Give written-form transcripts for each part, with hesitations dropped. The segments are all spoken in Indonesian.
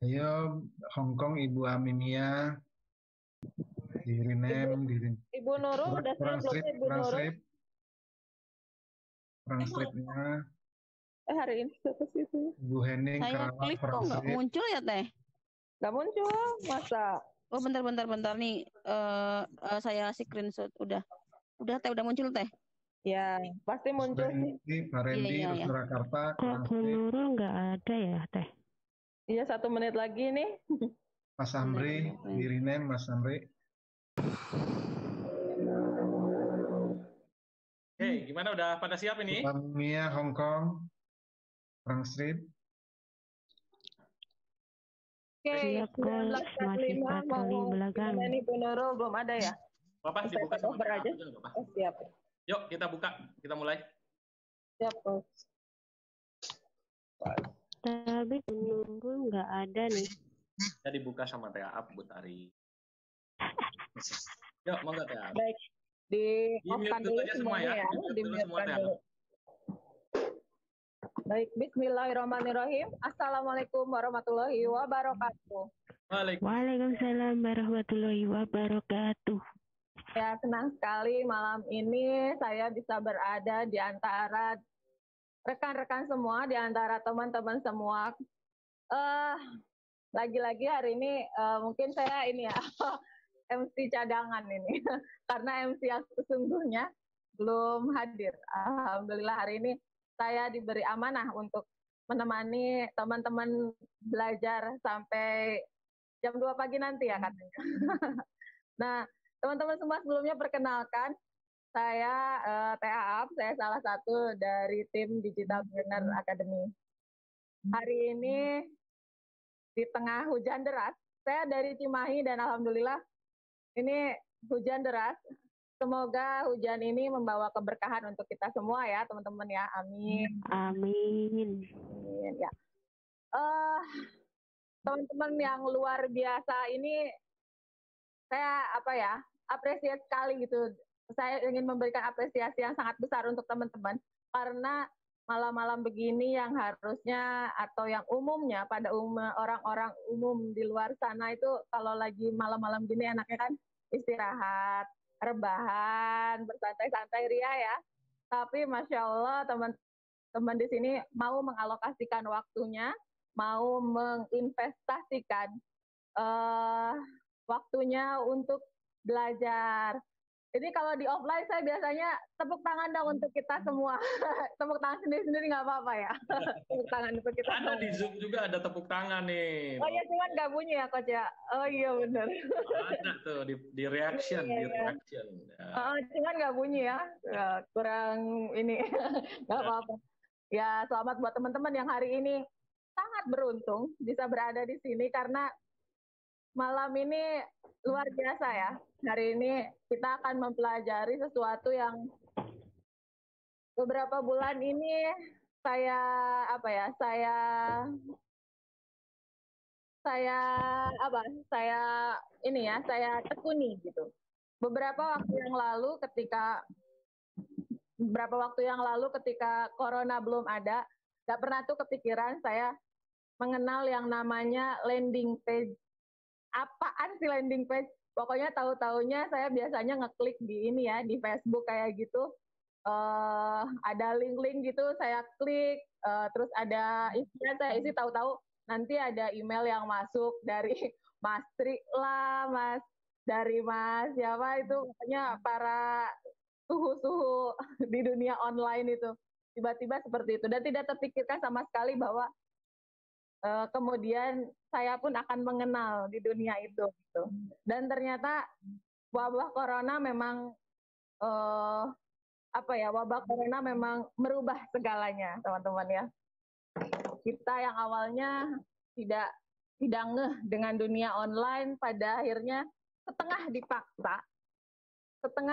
Ayo, Hongkong Ibu Aminia, di Ibu rename, Ibu Nurul udah siap kurang belum strip, sih Ibu kurang Nurul? strip, kurang stripnya. Hari ini siapa sih itu? Ibu Hening Saya Kerawang klik kok kurang nggak strip. muncul ya Teh? Gak muncul, masa? Oh bentar nih. Saya screenshot udah Teh, udah muncul Teh. Ya, pasti muncul sih. Pak Randy, Iya. Surakarta Kok kurang Bu strip. Nurul nggak ada ya, Teh? Iya, 1 menit lagi nih. Mas Amri, di rename Mas Amri. Hei, gimana udah pada siap ini? Mia Hongkong, kurang strip. Oke, Siap, Bos. Masih 19.45 patroli mau belakang. gimana nih Bu Nurul? Belum ada ya? Bapak Saya dibuka sama cover aja. aja, Bapak. Oh, siap. Yuk, kita buka. Kita mulai. Siap, Bos. Tapi Bu Nurul nggak ada nih. Kita dibuka sama TA Bu Tari. Yuk, monggo TA. Baik. Di Di-mute off-kan dulu dulu aja semua semuanya ya. ya. Di-mute dulu semua Di-mute-kan TA. dulu. Baik, bismillahirrahmanirrahim. Assalamualaikum warahmatullahi wabarakatuh. Waalaikumsalam warahmatullahi wabarakatuh. Ya, senang sekali malam ini saya bisa berada di antara rekan-rekan semua, di antara teman-teman semua. Lagi-lagi hari ini mungkin saya ini ya MC cadangan ini karena MC yang sesungguhnya belum hadir. Alhamdulillah hari ini saya diberi amanah untuk menemani teman-teman belajar sampai jam 2 pagi nanti ya katanya. Nah, teman-teman semua sebelumnya perkenalkan, saya Teh saya salah satu dari tim Digital Trainer Academy. Hari ini di tengah hujan deras, saya dari Cimahi dan alhamdulillah ini hujan deras. Semoga hujan ini membawa keberkahan untuk kita semua ya teman-teman ya. Amin. Amin. Amin ya. Teman-teman yang luar biasa ini saya apresiasi sekali gitu. Saya ingin memberikan apresiasi yang sangat besar untuk teman-teman karena malam-malam begini yang harusnya atau yang umumnya pada orang-orang umum di luar sana itu kalau lagi malam-malam gini enaknya kan istirahat, rebahan, bersantai-santai ria ya. Tapi Masya Allah teman-teman di sini mau mengalokasikan waktunya, mau menginvestasikan waktunya untuk belajar. Jadi kalau di offline saya biasanya tepuk tangan dong untuk kita semua. Tepuk tangan sendiri-sendiri nggak apa-apa ya. Tepuk tangan untuk kita Ada semua. di Zoom juga ada tepuk tangan nih. Oh iya, cuman nggak bunyi ya Coach ya. Oh iya benar. Ada tuh di reaction, di reaction. Ya. Cuman nggak bunyi ya. Kurang ini. Nggak apa-apa. Ya selamat buat teman-teman yang hari ini sangat beruntung bisa berada di sini karena malam ini luar biasa ya. Hari ini kita akan mempelajari sesuatu yang beberapa bulan ini saya saya tekuni gitu. Beberapa waktu yang lalu ketika corona belum ada, nggak pernah tuh kepikiran saya mengenal yang namanya landing page. Apaan sih landing page? Pokoknya tahu-taunya saya biasanya ngeklik di ini ya, di Facebook kayak gitu. Ada link-link gitu, saya klik, terus ada isinya saya isi, tahu-tahu nanti ada email yang masuk dari Mas Tri lah, dari Mas siapa itu, pokoknya para suhu-suhu di dunia online itu. Tiba-tiba seperti itu, dan tidak terpikirkan sama sekali bahwa kemudian saya pun akan mengenal di dunia itu gitu. Dan ternyata wabah corona memang merubah segalanya teman-teman ya. Kita yang awalnya tidak ngeh dengan dunia online, pada akhirnya setengah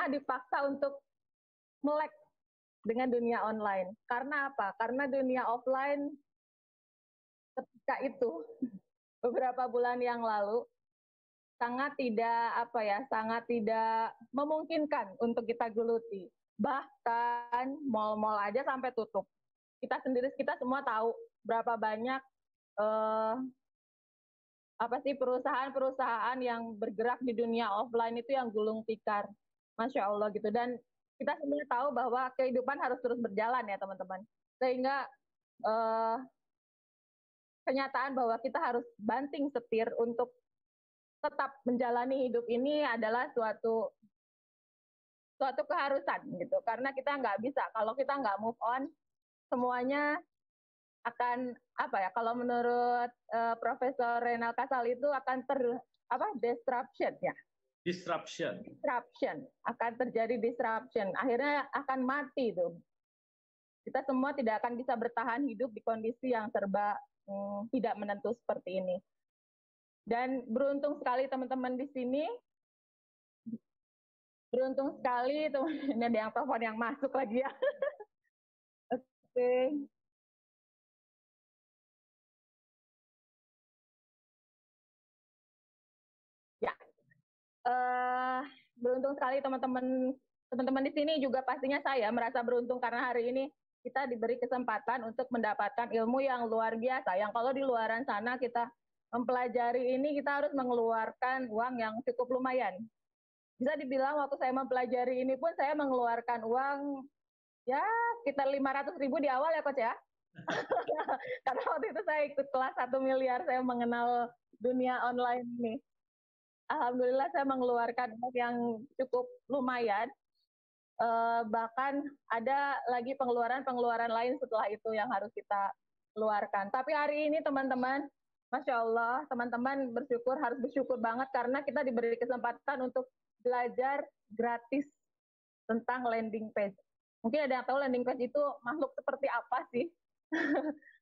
dipaksa untuk melek dengan dunia online. Karena apa? Karena dunia offline ketika itu beberapa bulan yang lalu sangat tidak memungkinkan untuk kita geluti. Bahkan mal-mal aja sampai tutup. Kita semua tahu berapa banyak apa sih perusahaan-perusahaan yang bergerak di dunia offline itu yang gulung tikar, Masya Allah gitu. Dan kita semua tahu bahwa kehidupan harus terus berjalan ya teman-teman. Sehingga eh, kenyataan bahwa kita harus banting setir untuk tetap menjalani hidup ini adalah suatu keharusan gitu. Karena kita nggak bisa, kalau kita nggak move on, semuanya akan apa ya? Kalau menurut Profesor Renal Kasal itu akan disruption ya. Disruption akan terjadi disruption. Akhirnya akan mati tuh. Kita semua tidak akan bisa bertahan hidup di kondisi yang serba tidak menentu seperti ini. Dan beruntung sekali teman-teman di sini. Beruntung sekali tuh, ini ada yang telepon yang masuk lagi ya. Oke. Ya, beruntung sekali teman-teman di sini juga pastinya saya merasa beruntung karena hari ini kita diberi kesempatan untuk mendapatkan ilmu yang luar biasa. Yang kalau di luaran sana kita mempelajari ini kita harus mengeluarkan uang yang cukup lumayan. Bisa dibilang waktu saya mempelajari ini pun saya mengeluarkan uang ya sekitar 500.000 di awal ya Coach ya. Karena waktu itu saya ikut kelas 1 miliar, saya mengenal dunia online ini. Alhamdulillah saya mengeluarkan uang yang cukup lumayan. Bahkan ada lagi pengeluaran lain setelah itu yang harus kita keluarkan. Tapi hari ini teman-teman, Masya Allah, teman-teman harus bersyukur banget karena kita diberi kesempatan untuk belajar gratis tentang landing page. Mungkin ada yang tahu landing page itu makhluk seperti apa sih?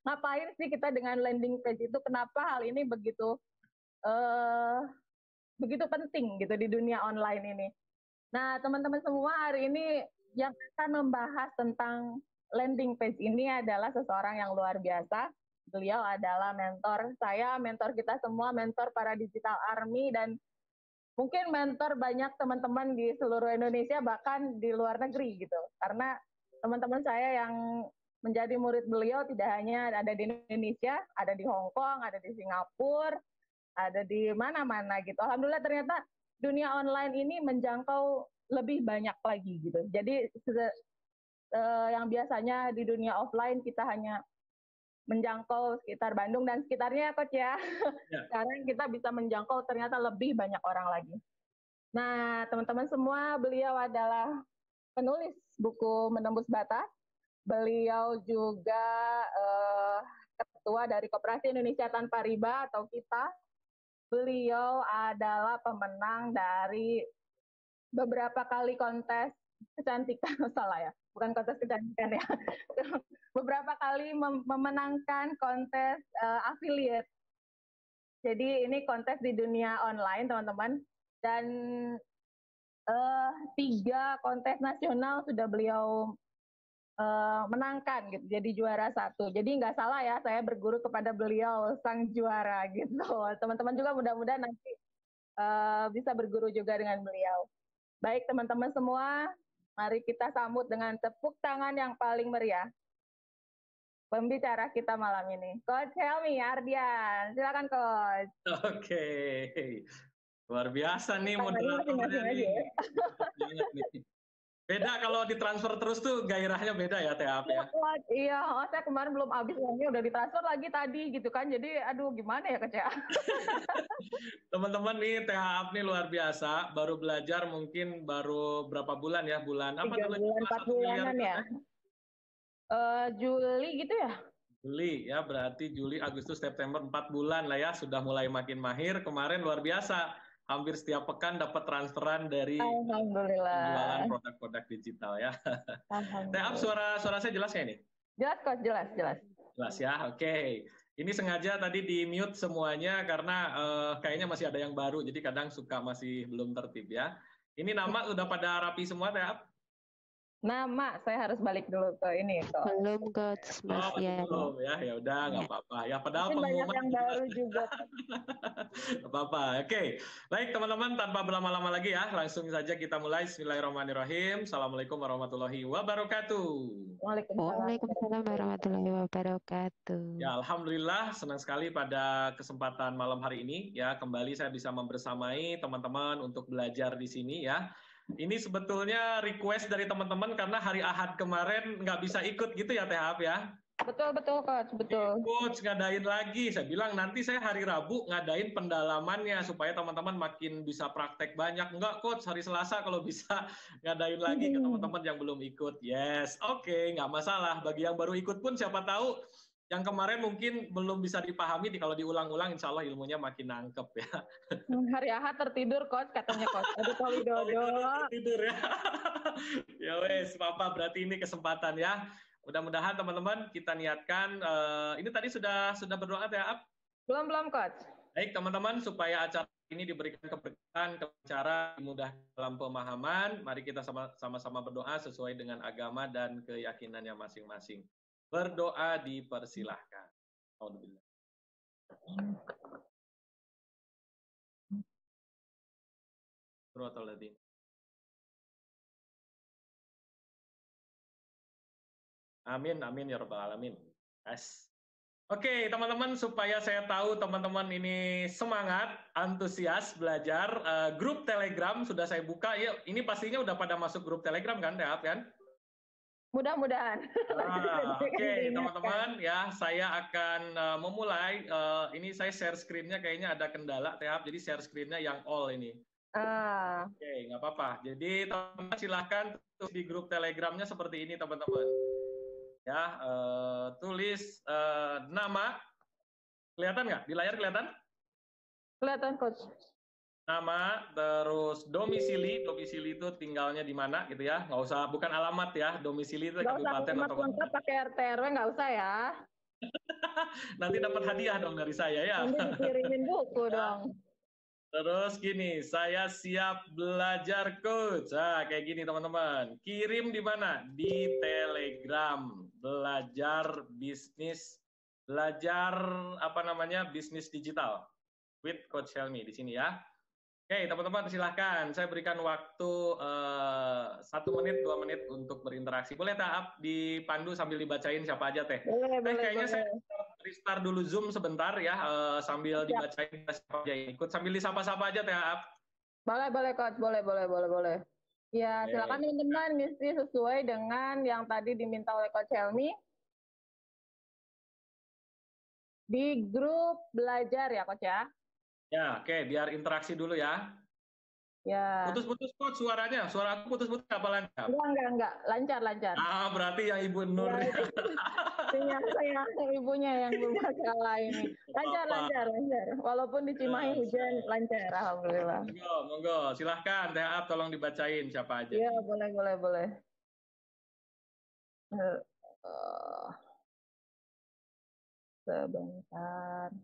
Ngapain sih kita dengan landing page itu? Kenapa hal ini begitu penting gitu di dunia online ini? Nah, teman-teman semua, hari ini yang akan membahas tentang landing page ini adalah seseorang yang luar biasa. Beliau adalah mentor saya, mentor kita semua, mentor para digital army, dan mungkin mentor banyak teman-teman di seluruh Indonesia, bahkan di luar negeri gitu. Karena teman-teman saya yang menjadi murid beliau tidak hanya ada di Indonesia, ada di Hong Kong, ada di Singapura, ada di mana-mana gitu. Alhamdulillah ternyata dunia online ini menjangkau lebih banyak lagi gitu. Jadi yang biasanya di dunia offline kita hanya menjangkau sekitar Bandung dan sekitarnya ya Coach ya. Sekarang kita bisa menjangkau ternyata lebih banyak orang lagi. Nah, teman-teman semua, beliau adalah penulis buku Menembus Batas. Beliau juga ketua dari Koperasi Indonesia Tanpa Riba atau KITA. Beliau adalah pemenang dari beberapa kali kontes kecantikan, salah ya, bukan kontes kecantikan ya. Beberapa kali memenangkan kontes affiliate. Jadi ini kontes di dunia online, teman-teman. Dan 3 kontes nasional sudah beliau menangkan gitu, jadi juara 1. Jadi nggak salah ya, saya berguru kepada beliau sang juara gitu. Teman-teman juga mudah-mudahan nanti bisa berguru juga dengan beliau. Baik teman-teman semua, mari kita sambut dengan tepuk tangan yang paling meriah pembicara kita malam ini, Coach Helmi Ardian. Silakan Coach. Oke, luar biasa nih moderatornya nih. Beda kalau ditransfer terus tuh gairahnya beda ya TAP ya. Iya, saya kemarin belum habis uangnya udah ditransfer lagi tadi gitu kan. Jadi aduh gimana ya Coach ya. Teman-teman nih THAP nih luar biasa, baru belajar mungkin baru berapa bulan ya, bulan apa 3 bulan 4 bulanan ya. Juli gitu ya. Juli ya, berarti Juli, Agustus, September 4 bulan lah ya, sudah mulai makin mahir. Kemarin luar biasa, hampir setiap pekan dapat transferan dari penjualan produk-produk digital ya. THAP, suara saya jelas ya ini? Jelas Coach, jelas. Jelas ya, oke. Ini sengaja tadi di mute semuanya karena kayaknya masih ada yang baru, jadi kadang suka masih belum tertib ya. Ini nama sudah pada rapi semua THAP? Nama, saya harus balik dulu ke ini kok. Belum Coach, masih ya. Belum ya, ya udah nggak apa-apa. Ya padahal Mungkin banyak pengumuman yang baru juga. nggak apa-apa. Oke, baik teman-teman, tanpa berlama-lama lagi ya, langsung saja kita mulai. Bismillahirrahmanirrahim. Assalamualaikum warahmatullahi wabarakatuh. Waalaikumsalam warahmatullahi wabarakatuh. Ya, alhamdulillah senang sekali pada kesempatan malam hari ini ya, kembali saya bisa membersamai teman-teman untuk belajar di sini ya. Ini sebetulnya request dari teman-teman karena hari Ahad kemarin nggak bisa ikut gitu ya Teh Hap ya. Betul Coach, betul. Coach ngadain lagi, saya bilang nanti saya hari Rabu ngadain pendalamannya supaya teman-teman makin bisa praktek banyak. Enggak Coach, hari Selasa kalau bisa ngadain lagi ke teman-teman yang belum ikut. Yes, oke, nggak masalah. Bagi yang baru ikut pun siapa tahu yang kemarin mungkin belum bisa dipahami, kalau diulang-ulang insya Allah ilmunya makin nangkep ya. Hari Ahad tertidur Coach, katanya Coach. Aduh Pak Widodo. Tertidur ya. Ya wes, apa berarti ini kesempatan ya. Mudah-mudahan teman-teman kita niatkan, ini tadi sudah berdoa ya, Ap? Belum Coach. Baik teman-teman, supaya acara ini diberikan keberkahan, kelancaran, mudah dalam pemahaman, mari kita sama-sama berdoa sesuai dengan agama dan keyakinannya masing-masing. Berdoa dipersilahkan. Alhamdulillah. Amin, amin ya rabbal alamin. Yes. Oke, teman-teman, supaya saya tahu teman-teman ini semangat, antusias belajar, grup Telegram sudah saya buka. Ya, ini pastinya udah pada masuk grup Telegram kan, Teap kan? Mudah-mudahan. Oke, teman-teman, ya saya akan memulai. Ini saya share screen-nya kayaknya ada kendala, Teap. Jadi share screen-nya yang all ini. Oke, nggak apa-apa. Jadi teman-teman silahkan tulis di grup Telegramnya seperti ini, teman-teman. Ya, tulis nama. Kelihatan nggak? Di layar kelihatan? Kelihatan, Coach. Nama, terus domisili itu tinggalnya di mana gitu ya, nggak usah, bukan alamat ya, domisili itu kabupaten atau kota. Pakai RT RW nggak usah ya. Nanti dapat hadiah dong dari saya ya. Nanti dikirimin buku dong. Terus gini, saya siap belajar Coach. Nah, kayak gini teman-teman. Kirim di mana? Di Telegram. Belajar bisnis, bisnis digital with Coach Helmi di sini ya. Oke, teman-teman silahkan. Saya berikan waktu 1 menit, 2 menit untuk berinteraksi. Boleh tak dipandu sambil dibacain siapa aja Teh? Boleh, kayaknya boleh. Saya restart dulu Zoom sebentar ya, sambil dibacain siapa aja yang ikut. Sambil disapa-sapa aja Teh Ap. Boleh Coach, boleh. Ya, silakan teman-teman mesti sesuai dengan yang tadi diminta oleh Coach Helmi. Di grup belajar ya Coach ya. Ya, oke, biar interaksi dulu ya. Ya. Putus-putus Coach suaranya. Suara aku putus-putus apa lancar? Enggak. Lancar. Berarti yang Ibu Nur. Saya ibunya yang bermasalah ini. Lancar. Walaupun di Cimahi hujan, lancar. Alhamdulillah. Monggo. Silahkan Teh Ap, tolong dibacain siapa aja. Iya, boleh. Sebentar.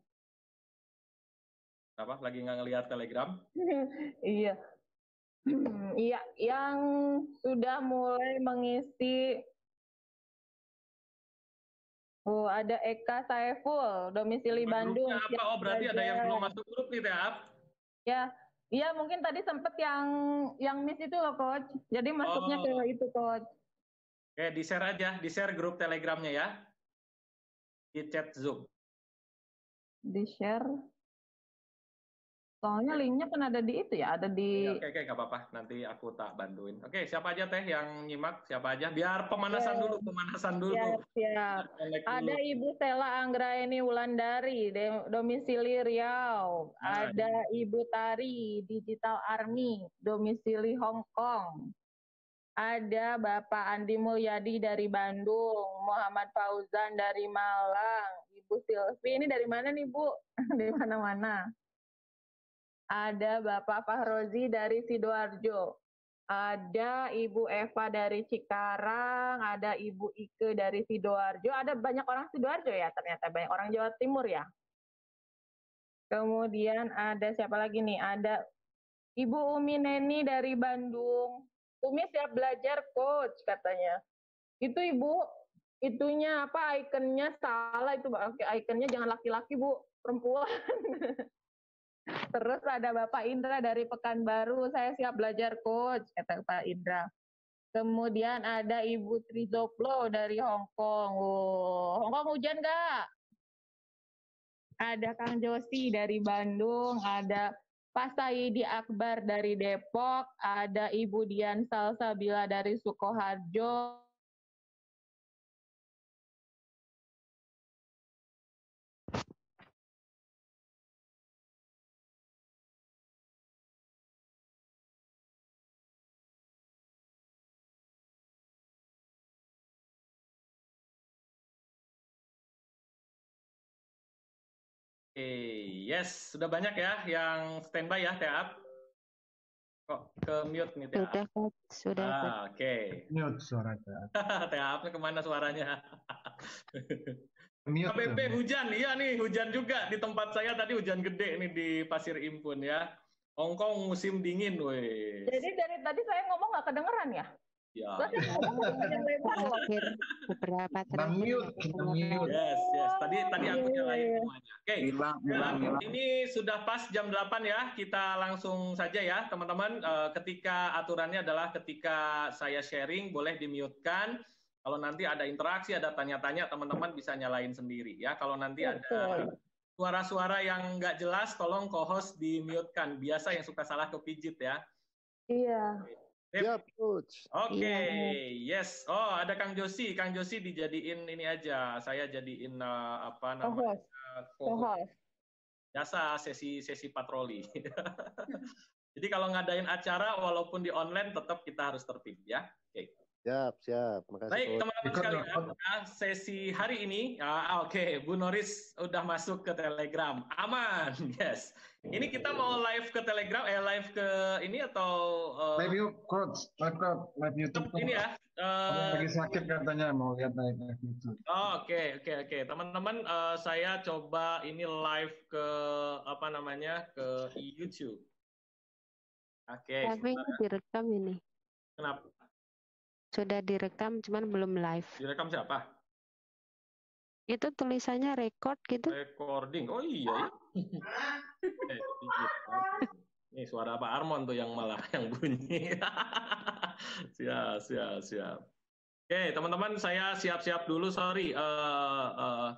Apa? Lagi nggak ngelihat Telegram? Iya. Iya, yang sudah mulai mengisi. Ada Eka Saiful, domisili Bandung. Apa? Oh, berarti ada yang belum masuk grup nih, Teh. Ya. Iya, mungkin tadi sempat yang miss itu loh, Coach. Jadi masuknya ke itu, Coach. Oke, di-share aja, di-share grup Telegramnya ya. Di chat Zoom. Di-share. Soalnya linknya kan ada di itu ya, ada di... Oke, nggak apa-apa. Nanti aku tak bantuin. Oke, siapa aja Teh yang nyimak? Siapa aja? Biar pemanasan dulu. Siap. Ada Ibu Stella Anggraeni Wulandari, domisili Riau. Ada Ibu Tari, Digital Army, domisili Hong Kong. Ada Bapak Andi Mulyadi dari Bandung, Muhammad Fauzan dari Malang, Ibu Silvi, ini dari mana nih Bu? Dari mana-mana. Ada Bapak Fahrozi dari Sidoarjo, ada Ibu Eva dari Cikarang, ada Ibu Ike dari Sidoarjo, ada banyak orang Sidoarjo ya, ternyata banyak orang Jawa Timur ya. Kemudian ada siapa lagi nih? Ada Ibu Umi Neni dari Bandung, Umi siap belajar coach katanya. Itu Ibu, itunya apa ikonnya salah itu, ikonnya jangan laki-laki Bu, perempuan. Terus ada Bapak Indra dari Pekanbaru, saya siap belajar coach kata Pak Indra. Kemudian ada Ibu Trizoplo dari Hong Kong. Oh, Hong Kong hujan nggak? Ada Kang Josi dari Bandung, ada Pak Saidi Akbar dari Depok, ada Ibu Dian Salsabila dari Sukoharjo. Yes, sudah banyak ya yang standby ya, Teap. Kok ke mute nih, Teap? Sudah, Coach. Sudah, Coach. Oke. Mute suara Teap. Teapnya kemana suaranya? Mute. KBP hujan, iya nih hujan juga di tempat saya tadi hujan gede nih di Pasir Impun ya. Hongkong musim dingin, weh. Jadi dari tadi saya ngomong nggak kedengeran ya? Ya. Beberapa mute. Yes. Tadi aku nyalain semuanya. Oke. Ini sudah pas jam 8 ya. Kita langsung saja ya, teman-teman. Ketika aturannya adalah ketika saya sharing boleh di-mute-kan. Kalau nanti ada interaksi, ada tanya-tanya, teman-teman bisa nyalain sendiri ya. Kalau nanti ada suara-suara yang nggak jelas, tolong co-host di-mute-kan. Biasa yang suka salah kepijit ya. Iya. Ya, Coach. Oke, yes. Oh, ada Kang Josi. Kang Josi dijadiin ini aja. Saya jadiin apa namanya? Co-host. Biasa sesi patroli. Jadi kalau ngadain acara walaupun di online tetap kita harus tertib ya. Oke. Siap. Makasih. Baik, teman-teman sekalian, sesi hari ini, oke, Bu Noris udah masuk ke Telegram, aman, yes. Ini kita mau live ke Telegram, live ke ini atau live yuk, Coach, live YouTube. Ini ya. Lagi sakit katanya mau lihat live YouTube. Oke, teman-teman, saya coba ini live ke apa namanya ke YouTube. Oke. Tapi ini direkam ini. Kenapa? Sudah direkam, cuman belum live. Direkam siapa? Itu tulisannya record gitu. Recording. Oh iya. Ini suara Pak Armon tuh yang malah yang bunyi. Siap. Oke, teman-teman, saya siap-siap dulu. Sorry.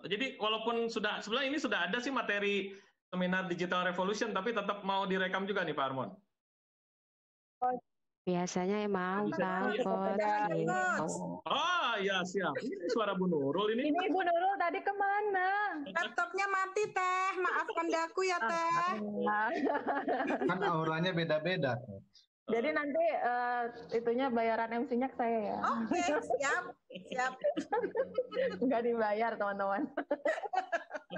Jadi walaupun sebenarnya ini sudah ada sih materi seminar Digital Revolution, tapi tetap mau direkam juga nih Pak Armon. Biasanya mau Coach. Oh iya siap. Ini suara Bu Nurul ini. Ini Bu Nurul tadi kemana? Laptopnya mati Teh. Maafkan aku ya Teh. Kan auranya beda-beda. Jadi nanti itunya bayaran MC-nya ke saya ya. Oke, siap. Nggak dibayar teman-teman.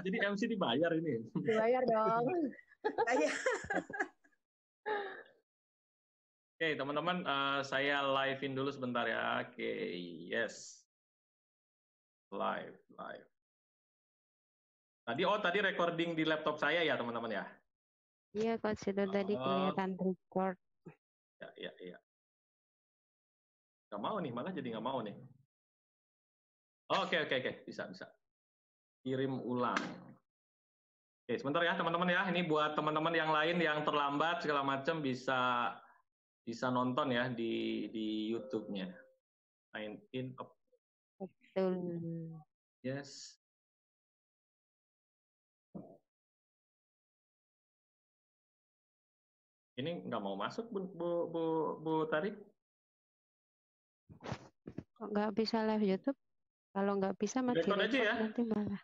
Jadi MC dibayar ini. Dibayar dong. Oke, teman-teman, saya live-in dulu sebentar ya. Oke, yes. Live. Tadi recording di laptop saya ya, teman-teman ya? Iya, Coach, itu tadi kelihatan record. Ya. Nggak mau nih, malah jadi nggak mau nih. Oke. Bisa. Kirim ulang. Oke, sebentar ya, teman-teman ya. Ini buat teman-teman yang lain yang terlambat, segala macam bisa nonton ya di YouTube-nya. Sign in up. Betul. Yes. Ini nggak mau masuk Bu Tarik? Kok nggak bisa live YouTube? Kalau nggak bisa mati record aja ya. Nanti malah.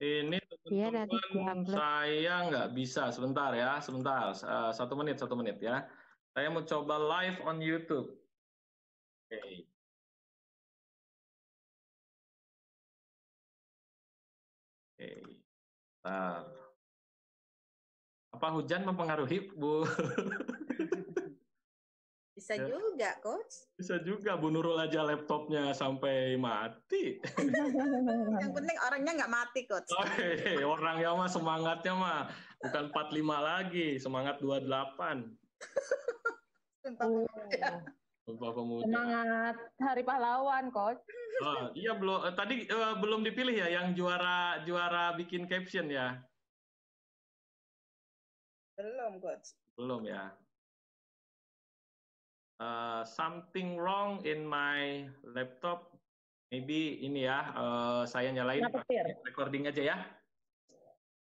Ini teman-teman saya nggak bisa. Sebentar. 1 menit ya. Saya mau coba live on YouTube. Oke. Bentar. Apa hujan mempengaruhi, Bu? Bisa juga, Coach. Bisa juga, Bu Nurul aja laptopnya sampai mati. Yang penting orangnya nggak mati, Coach. Orangnya mah semangatnya mah bukan 45 lagi, semangat 28. Sumpah Pemuda. Sumpah Pemuda. Semangat Hari Pahlawan, Coach. Oh, iya belum tadi belum dipilih ya yang juara bikin caption ya. Belum, Coach. Belum ya. Something wrong in my laptop. Maybe ini ya, saya nyalain recording aja ya.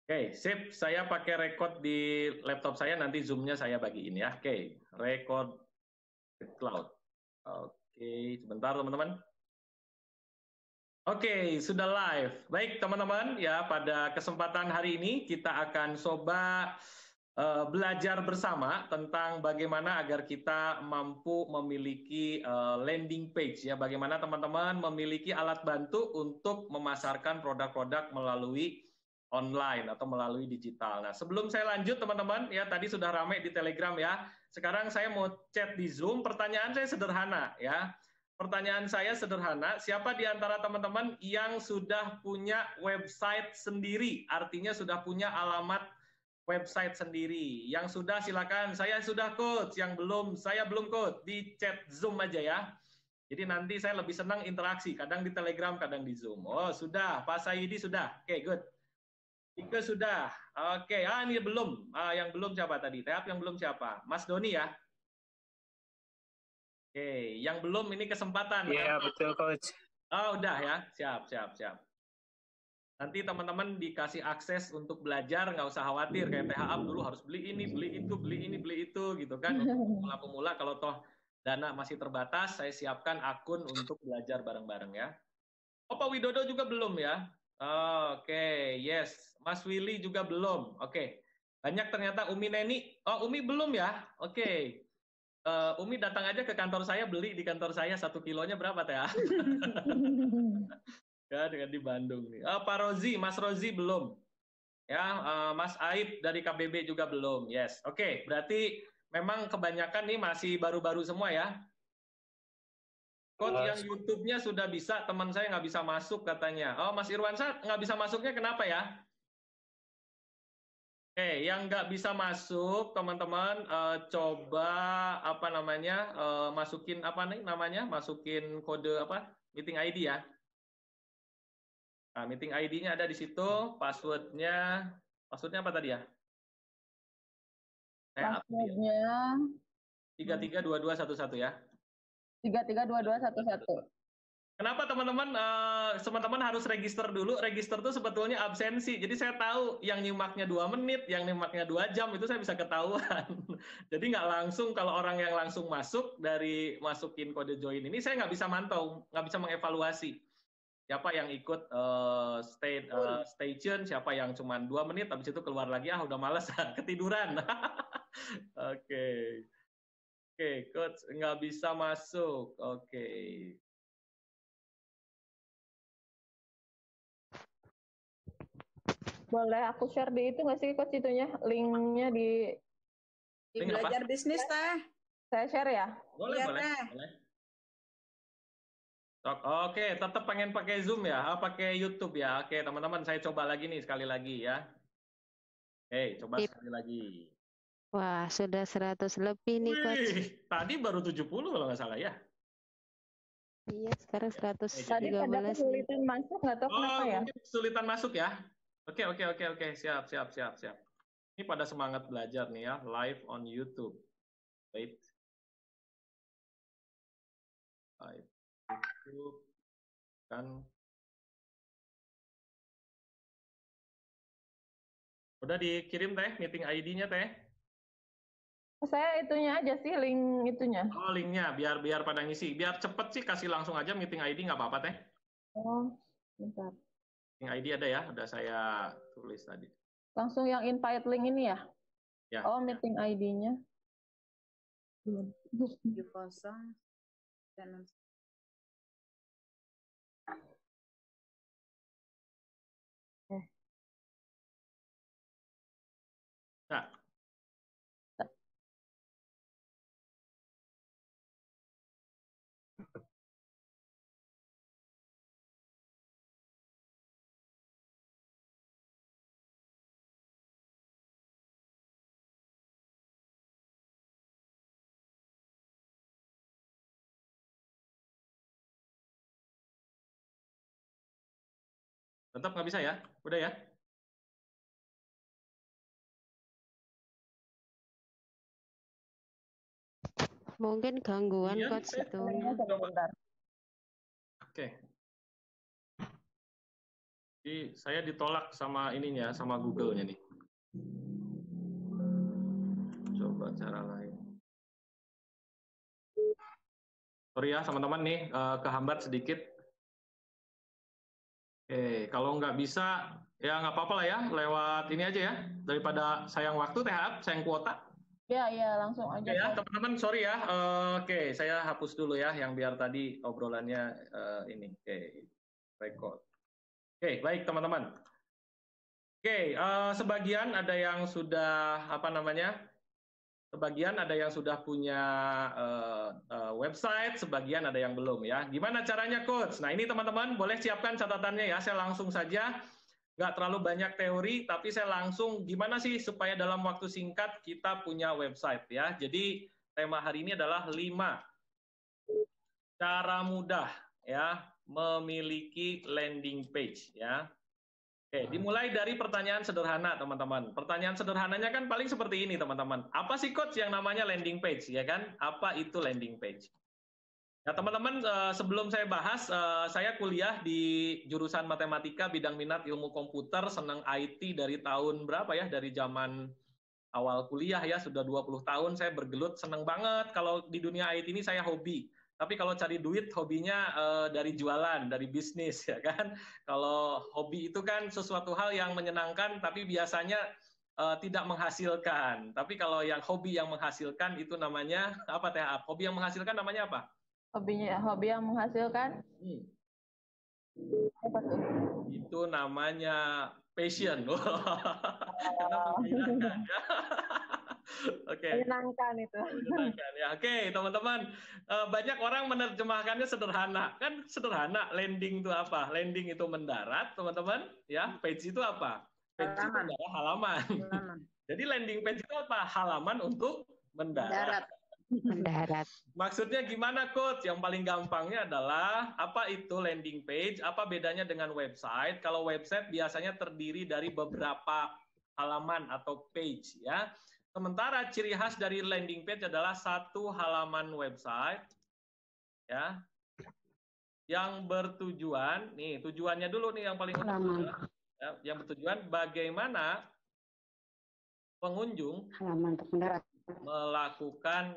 Oke, sip. Saya pakai record di laptop saya, nanti zoom-nya saya bagiin ya. Oke, record cloud. Oke, sebentar teman-teman. Oke, sudah live. Baik teman-teman, ya pada kesempatan hari ini kita akan coba belajar bersama tentang bagaimana agar kita mampu memiliki landing page ya, bagaimana teman-teman memiliki alat bantu untuk memasarkan produk-produk melalui online atau melalui digital. Nah, sebelum saya lanjut teman-teman, ya tadi sudah ramai di Telegram ya. Sekarang saya mau chat di Zoom. Pertanyaan saya sederhana ya. Pertanyaan saya sederhana, siapa di antara teman-teman yang sudah punya website sendiri? Artinya sudah punya alamat website sendiri. Yang sudah silakan, saya sudah coach. Yang belum, saya belum coach. Di chat Zoom aja ya. Jadi nanti saya lebih senang interaksi, kadang di Telegram, kadang di Zoom. Oh, sudah. Pak Saidi sudah. Oke, good. Ike sudah. Oke, ini belum. Yang belum siapa tadi? Tahap yang belum siapa? Mas Doni ya? Oke, yang belum ini kesempatan. Iya, betul, Coach. Oh, udah ya. Siap. Nanti teman-teman dikasih akses untuk belajar, nggak usah khawatir. Kayak THA dulu harus beli ini, beli itu, beli ini, beli itu, gitu kan. Untuk pemula-pemula, kalau toh dana masih terbatas, saya siapkan akun untuk belajar bareng-bareng ya. Oh, Pak Widodo juga belum ya? Oke, yes. Mas Willy juga belum. Oke. Banyak ternyata Umi Neni. Oh, Umi belum ya? Oke. Umi datang aja ke kantor saya, beli di kantor saya 1 kilonya berapa teh? Ya, dengan di Bandung nih. Pak Rozi, Mas Rozi belum. Ya, Mas Aib dari KBB juga belum. Yes. Oke, berarti memang kebanyakan nih masih baru-baru semua ya. Coach yang YouTube-nya sudah bisa, teman saya nggak bisa masuk katanya. Oh, Mas Irwansyah nggak bisa masuknya kenapa ya? Oke, yang nggak bisa masuk, teman-teman, coba apa namanya, masukin apa nih namanya, masukin kode apa, meeting ID ya. Nah, meeting ID-nya ada di situ, passwordnya apa tadi ya? Passwordnya 332211 ya. 332211. Kenapa teman-teman harus register dulu? Register itu sebetulnya absensi. Jadi saya tahu yang nyimaknya 2 menit, yang nyimaknya 2 jam itu saya bisa ketahuan. Jadi nggak langsung kalau orang yang langsung masuk dari masukin kode join ini saya nggak bisa mantau, nggak bisa mengevaluasi siapa yang ikut station, siapa yang cuma 2 menit, habis itu keluar lagi udah males ketiduran. Oke, coach nggak bisa masuk. Oke. Boleh aku share di itu nggak sih, Coach, itunya? Linknya di Belajar bisnis, Teh. Saya share ya? Boleh. Oke, tetap pengen pakai Zoom ya? Pakai YouTube ya? Oke, teman-teman, saya coba lagi nih, sekali lagi ya. Oke, coba sekali lagi. Wah, sudah 100 lebih nih, Coach. Tadi baru 70 kalau nggak salah ya? Iya, sekarang 113. Tadi pada kesulitan masuk, nggak tahu kenapa ya? Mungkin kesulitan masuk ya? Oke. Siap. Ini pada semangat belajar nih ya, live on YouTube. Wait. Live YouTube. Kan. Udah dikirim teh, meeting ID-nya teh? Saya itunya aja sih, link itunya. Oh, linknya, biar pada ngisi. Biar cepet sih, kasih langsung aja meeting ID, nggak apa-apa teh. Oh, bentar. Meeting ID ada ya, udah saya tulis tadi. Langsung yang invite link ini ya? Ya. Oh, meeting ID-nya. 70 dan Nah, Tetap nggak bisa ya? Udah ya? Mungkin gangguan Iya, coach itu. Sebentar. Oke. Jadi saya ditolak sama ininya, sama Google-nya nih. Coba cara lain. Sorry ya teman-teman nih, kehambat sedikit. Oke, kalau nggak bisa, ya nggak apa-apa lah ya, lewat ini aja ya. Daripada sayang waktu, sayang kuota. Ya, langsung aja. Oke ya, teman-teman, sorry ya. Oke, saya hapus dulu ya, yang biar tadi obrolannya ini. Oke, record. Oke, baik teman-teman. Oke, sebagian ada yang sudah sebagian ada yang sudah punya website, sebagian ada yang belum ya. Gimana caranya coach? Nah ini teman-teman boleh siapkan catatannya ya. Saya langsung saja, nggak terlalu banyak teori, tapi saya langsung gimana sih supaya dalam waktu singkat kita punya website ya. Jadi tema hari ini adalah 5 cara mudah ya memiliki landing page ya. Oke, dimulai dari pertanyaan sederhana, teman-teman. Pertanyaan sederhananya kan paling seperti ini, teman-teman. Apa sih, Coach, yang namanya landing page, ya kan? Apa itu landing page? Nah, teman-teman, sebelum saya bahas, saya kuliah di jurusan matematika, bidang minat ilmu komputer, senang IT dari tahun berapa ya? Dari zaman awal kuliah ya, sudah 20 tahun saya bergelut, senang banget. Kalau di dunia IT ini saya hobi. Tapi kalau cari duit, hobinya dari jualan, dari bisnis, ya kan? Kalau hobi itu kan sesuatu hal yang menyenangkan, tapi biasanya tidak menghasilkan. Tapi kalau yang hobi yang menghasilkan, itu namanya apa, Teh? Hobi yang menghasilkan namanya apa? Hobi yang menghasilkan? Apa tuh? Itu namanya passion. Karena menyenangkan, ya. Oke. Menyenangkan itu. Menyenangkan ya. Oke, teman-teman. Banyak orang menerjemahkannya sederhana. Kan sederhana, landing itu apa? Landing itu mendarat, teman-teman. Ya, page itu apa? Page itu adalah halaman. Jadi landing page itu apa? Halaman untuk mendarat. Mendarat. Maksudnya gimana, Coach? Yang paling gampangnya adalah apa itu landing page? Apa bedanya dengan website? Kalau website biasanya terdiri dari beberapa halaman atau page ya. Sementara ciri khas dari landing page adalah satu halaman website ya yang bertujuan, nih tujuannya dulu nih yang paling utama ya, yang bertujuan bagaimana pengunjung melakukan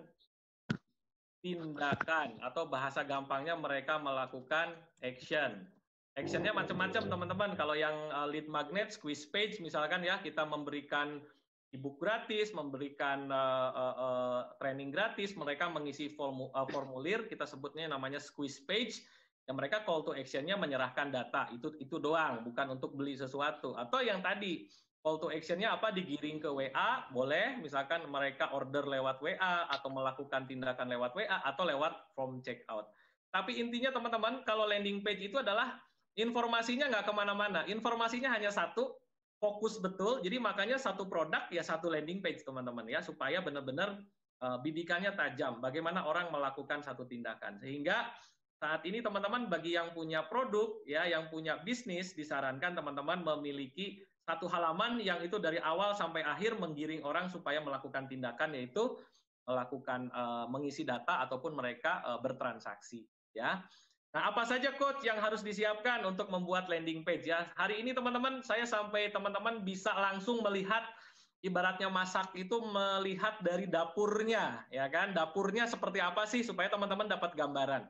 tindakan atau bahasa gampangnya mereka melakukan action. Actionnya macam-macam teman-teman. Kalau yang lead magnet, squeeze page misalkan ya, kita memberikan e-book gratis, memberikan training gratis, mereka mengisi formulir, kita sebutnya namanya squeeze page, yang mereka call to action-nya menyerahkan data, itu doang, bukan untuk beli sesuatu. Atau yang tadi, call to action-nya apa, digiring ke WA, boleh, misalkan mereka order lewat WA, atau melakukan tindakan lewat WA, atau lewat form checkout. Tapi intinya teman-teman, kalau landing page itu adalah informasinya nggak kemana-mana, informasinya hanya satu, fokus betul, jadi makanya satu produk ya satu landing page teman-teman ya, supaya benar-benar bidikannya tajam, bagaimana orang melakukan satu tindakan. Sehingga saat ini teman-teman bagi yang punya produk ya, yang punya bisnis, disarankan teman-teman memiliki satu halaman yang itu dari awal sampai akhir menggiring orang supaya melakukan tindakan, yaitu melakukan mengisi data ataupun mereka bertransaksi ya. Nah, apa saja Coach yang harus disiapkan untuk membuat landing page ya? Hari ini teman-teman, saya sampai teman-teman bisa langsung melihat, ibaratnya masak itu melihat dari dapurnya, ya kan? Dapurnya seperti apa sih supaya teman-teman dapat gambaran.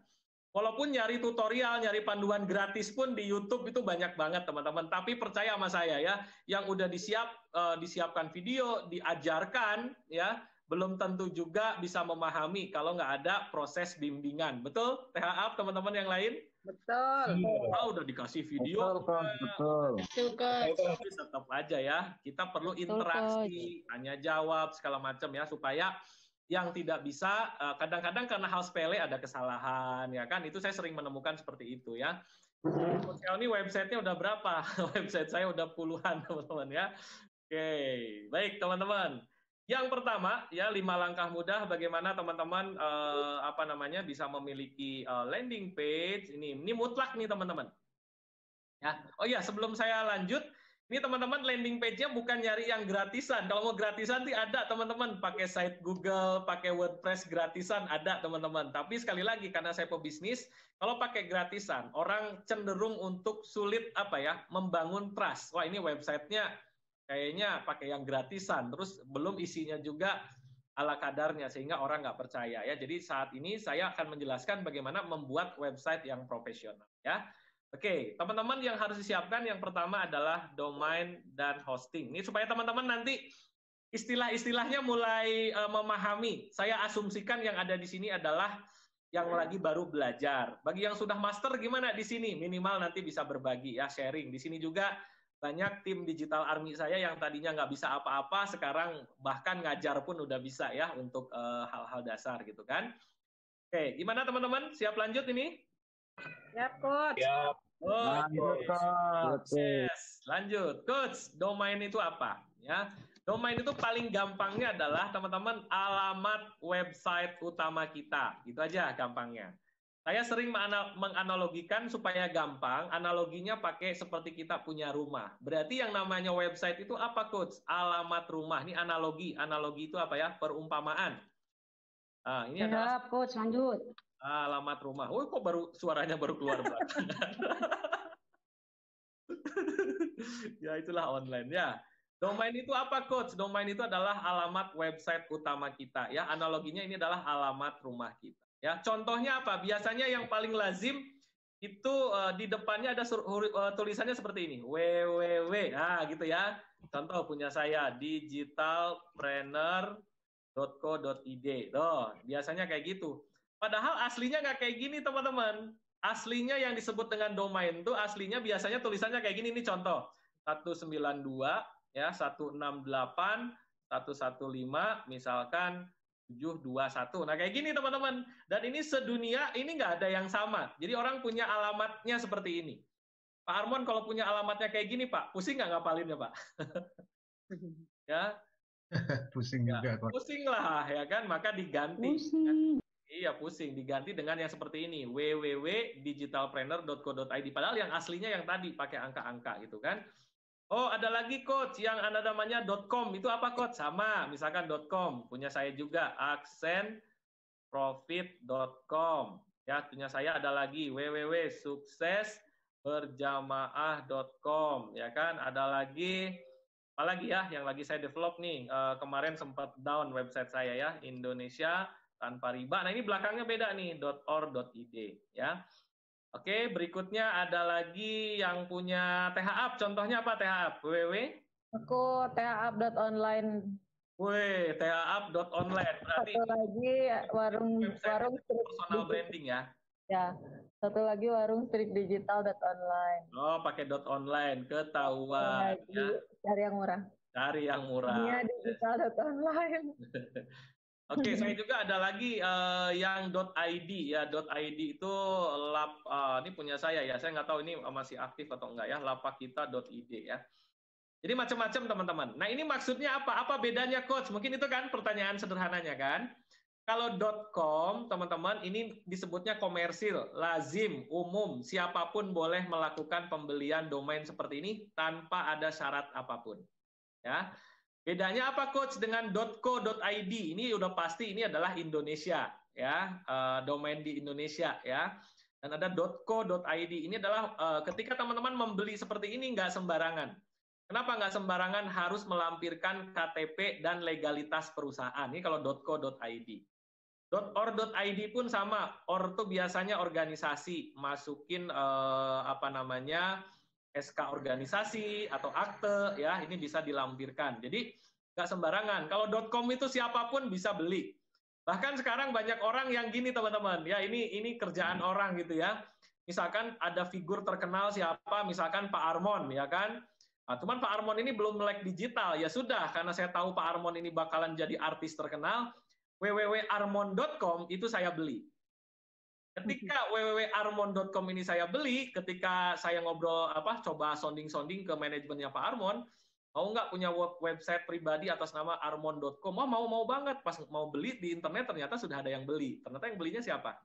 Walaupun nyari tutorial, nyari panduan gratis pun di YouTube itu banyak banget teman-teman. Tapi percaya sama saya ya, yang udah disiapkan video, diajarkan ya, belum tentu juga bisa memahami kalau nggak ada proses bimbingan. Betul? THA teman-teman yang lain? Betul. Udah dikasih video. Betul. Tapi tetap aja ya, kita perlu interaksi, tanya jawab, segala macam ya, supaya yang tidak bisa, kadang-kadang karena hal sepele ada kesalahan, ya kan? Itu saya sering menemukan seperti itu ya. Ini websitenya udah berapa? Website saya udah puluhan teman-teman ya. Oke, baik teman-teman. Yang pertama ya 5 langkah mudah bagaimana teman-teman bisa memiliki landing page. Ini mutlak nih teman-teman. Ya. Oh iya, sebelum saya lanjut, ini teman-teman landing page-nya bukan nyari yang gratisan. Kalau mau gratisan sih ada teman-teman, pakai site Google, pakai WordPress gratisan ada teman-teman. Tapi sekali lagi karena saya pebisnis, kalau pakai gratisan, orang cenderung untuk sulit membangun trust. Wah, ini websitenya kayaknya pakai yang gratisan, terus belum isinya juga ala kadarnya sehingga orang nggak percaya ya. Jadi saat ini saya akan menjelaskan bagaimana membuat website yang profesional ya. Oke, teman-teman yang harus disiapkan yang pertama adalah domain dan hosting. Ini supaya teman-teman nanti istilah-istilahnya mulai memahami. Saya asumsikan yang ada di sini adalah yang lagi baru belajar. Bagi yang sudah master gimana di sini? Minimal nanti bisa berbagi ya, sharing. Di sini juga banyak tim digital army saya yang tadinya nggak bisa apa-apa, sekarang bahkan ngajar pun udah bisa ya untuk hal-hal dasar gitu kan. Oke, gimana teman-teman? Siap lanjut ini? Siap, Coach. Siap. Lanjut, Coach. Yes. Lanjut. Coach, domain itu apa? Ya. Domain itu paling gampangnya adalah teman-teman alamat website utama kita. Gitu aja gampangnya. Saya sering menganalogikan supaya gampang, analoginya pakai seperti kita punya rumah. Berarti yang namanya website itu apa, Coach? Alamat rumah. Ini analogi. Analogi itu apa ya? Perumpamaan. Nah, ini adalah Coach, lanjut. Alamat rumah. Oh, kok suaranya baru keluar belakangan. Ya, itulah online ya. Domain itu apa, Coach? Domain itu adalah alamat website utama kita ya. Analoginya ini adalah alamat rumah kita. Ya, contohnya apa? Biasanya yang paling lazim itu di depannya ada tulisannya seperti ini, www. Nah, gitu ya. Contoh punya saya, digitalpreneur.co.id. Tuh, biasanya kayak gitu. Padahal aslinya nggak kayak gini, teman-teman. Aslinya yang disebut dengan domain itu aslinya biasanya tulisannya kayak gini. Ini contoh. 192 ya, 168 115 misalkan 721. Nah, kayak gini, teman-teman. Dan ini sedunia ini nggak ada yang sama. Jadi orang punya alamatnya seperti ini. Pak Armon kalau punya alamatnya kayak gini, Pak, pusing nggak ngapalinnya, Pak? Ya. Pusing juga, Coach. Pusing lah, ya kan? Maka diganti. Pusing. Iya, pusing. Diganti dengan yang seperti ini, www.digitalpreneur.co.id. Padahal yang aslinya yang tadi, pakai angka-angka gitu kan. Oh, ada lagi, Coach, yang ada namanya .com. Itu apa, Coach? Sama, misalkan .com. Punya saya juga, accentprofit.com. Ya, punya saya ada lagi, www.suksesberjamaah.com. Ya kan, ada lagi, apa lagi ya, yang lagi saya develop nih. Kemarin sempat down website saya ya, Indonesia tanpa riba. Nah, ini belakangnya beda nih, .or.id ya. Oke, berikutnya ada lagi yang punya THUp. Contohnya apa THUp? www? Aku THUp.online. Wih, THUp.online. Berarti satu lagi warung strip personal branding ya. Ya, satu lagi warung stripdigital.online. Oh, pakai .online, ketahuan ya. Cari yang murah. Cari yang murah. Iya, digital.online. Oke, saya juga ada lagi yang .id ya. .id itu ini punya saya ya. Saya nggak tahu ini masih aktif atau enggak ya. lapakita.id ya. Jadi macam-macam teman-teman. Nah, ini maksudnya apa? Apa bedanya, Coach? Mungkin itu kan pertanyaan sederhananya kan. Kalau .com, teman-teman, ini disebutnya komersil, lazim, umum. Siapapun boleh melakukan pembelian domain seperti ini tanpa ada syarat apapun. Ya. Bedanya apa, Coach, dengan .co.id? Ini udah pasti ini adalah Indonesia, ya, domain di Indonesia, ya. Dan ada .co.id. Ini adalah ketika teman-teman membeli seperti ini nggak sembarangan. Kenapa nggak sembarangan? Harus melampirkan KTP dan legalitas perusahaan. Ini kalau .co.id. .or.id pun sama. Or itu biasanya organisasi, masukin SK organisasi atau akte ya, ini bisa dilampirkan. Jadi nggak sembarangan. Kalau .com itu siapapun bisa beli. Bahkan sekarang banyak orang yang gini, teman-teman. Ya, ini kerjaan orang gitu ya. Misalkan ada figur terkenal siapa, misalkan Pak Armon ya kan. Nah, cuman Pak Armon ini belum melek digital. Ya sudah, karena saya tahu Pak Armon ini bakalan jadi artis terkenal, www.armon.com itu saya beli. Ketika www.armon.com ini saya beli, ketika saya ngobrol coba sounding-sounding ke manajemennya Pak Armon, mau nggak punya website pribadi atas nama armon.com? Oh, mau banget. Pas mau beli di internet ternyata sudah ada yang beli. Ternyata yang belinya siapa?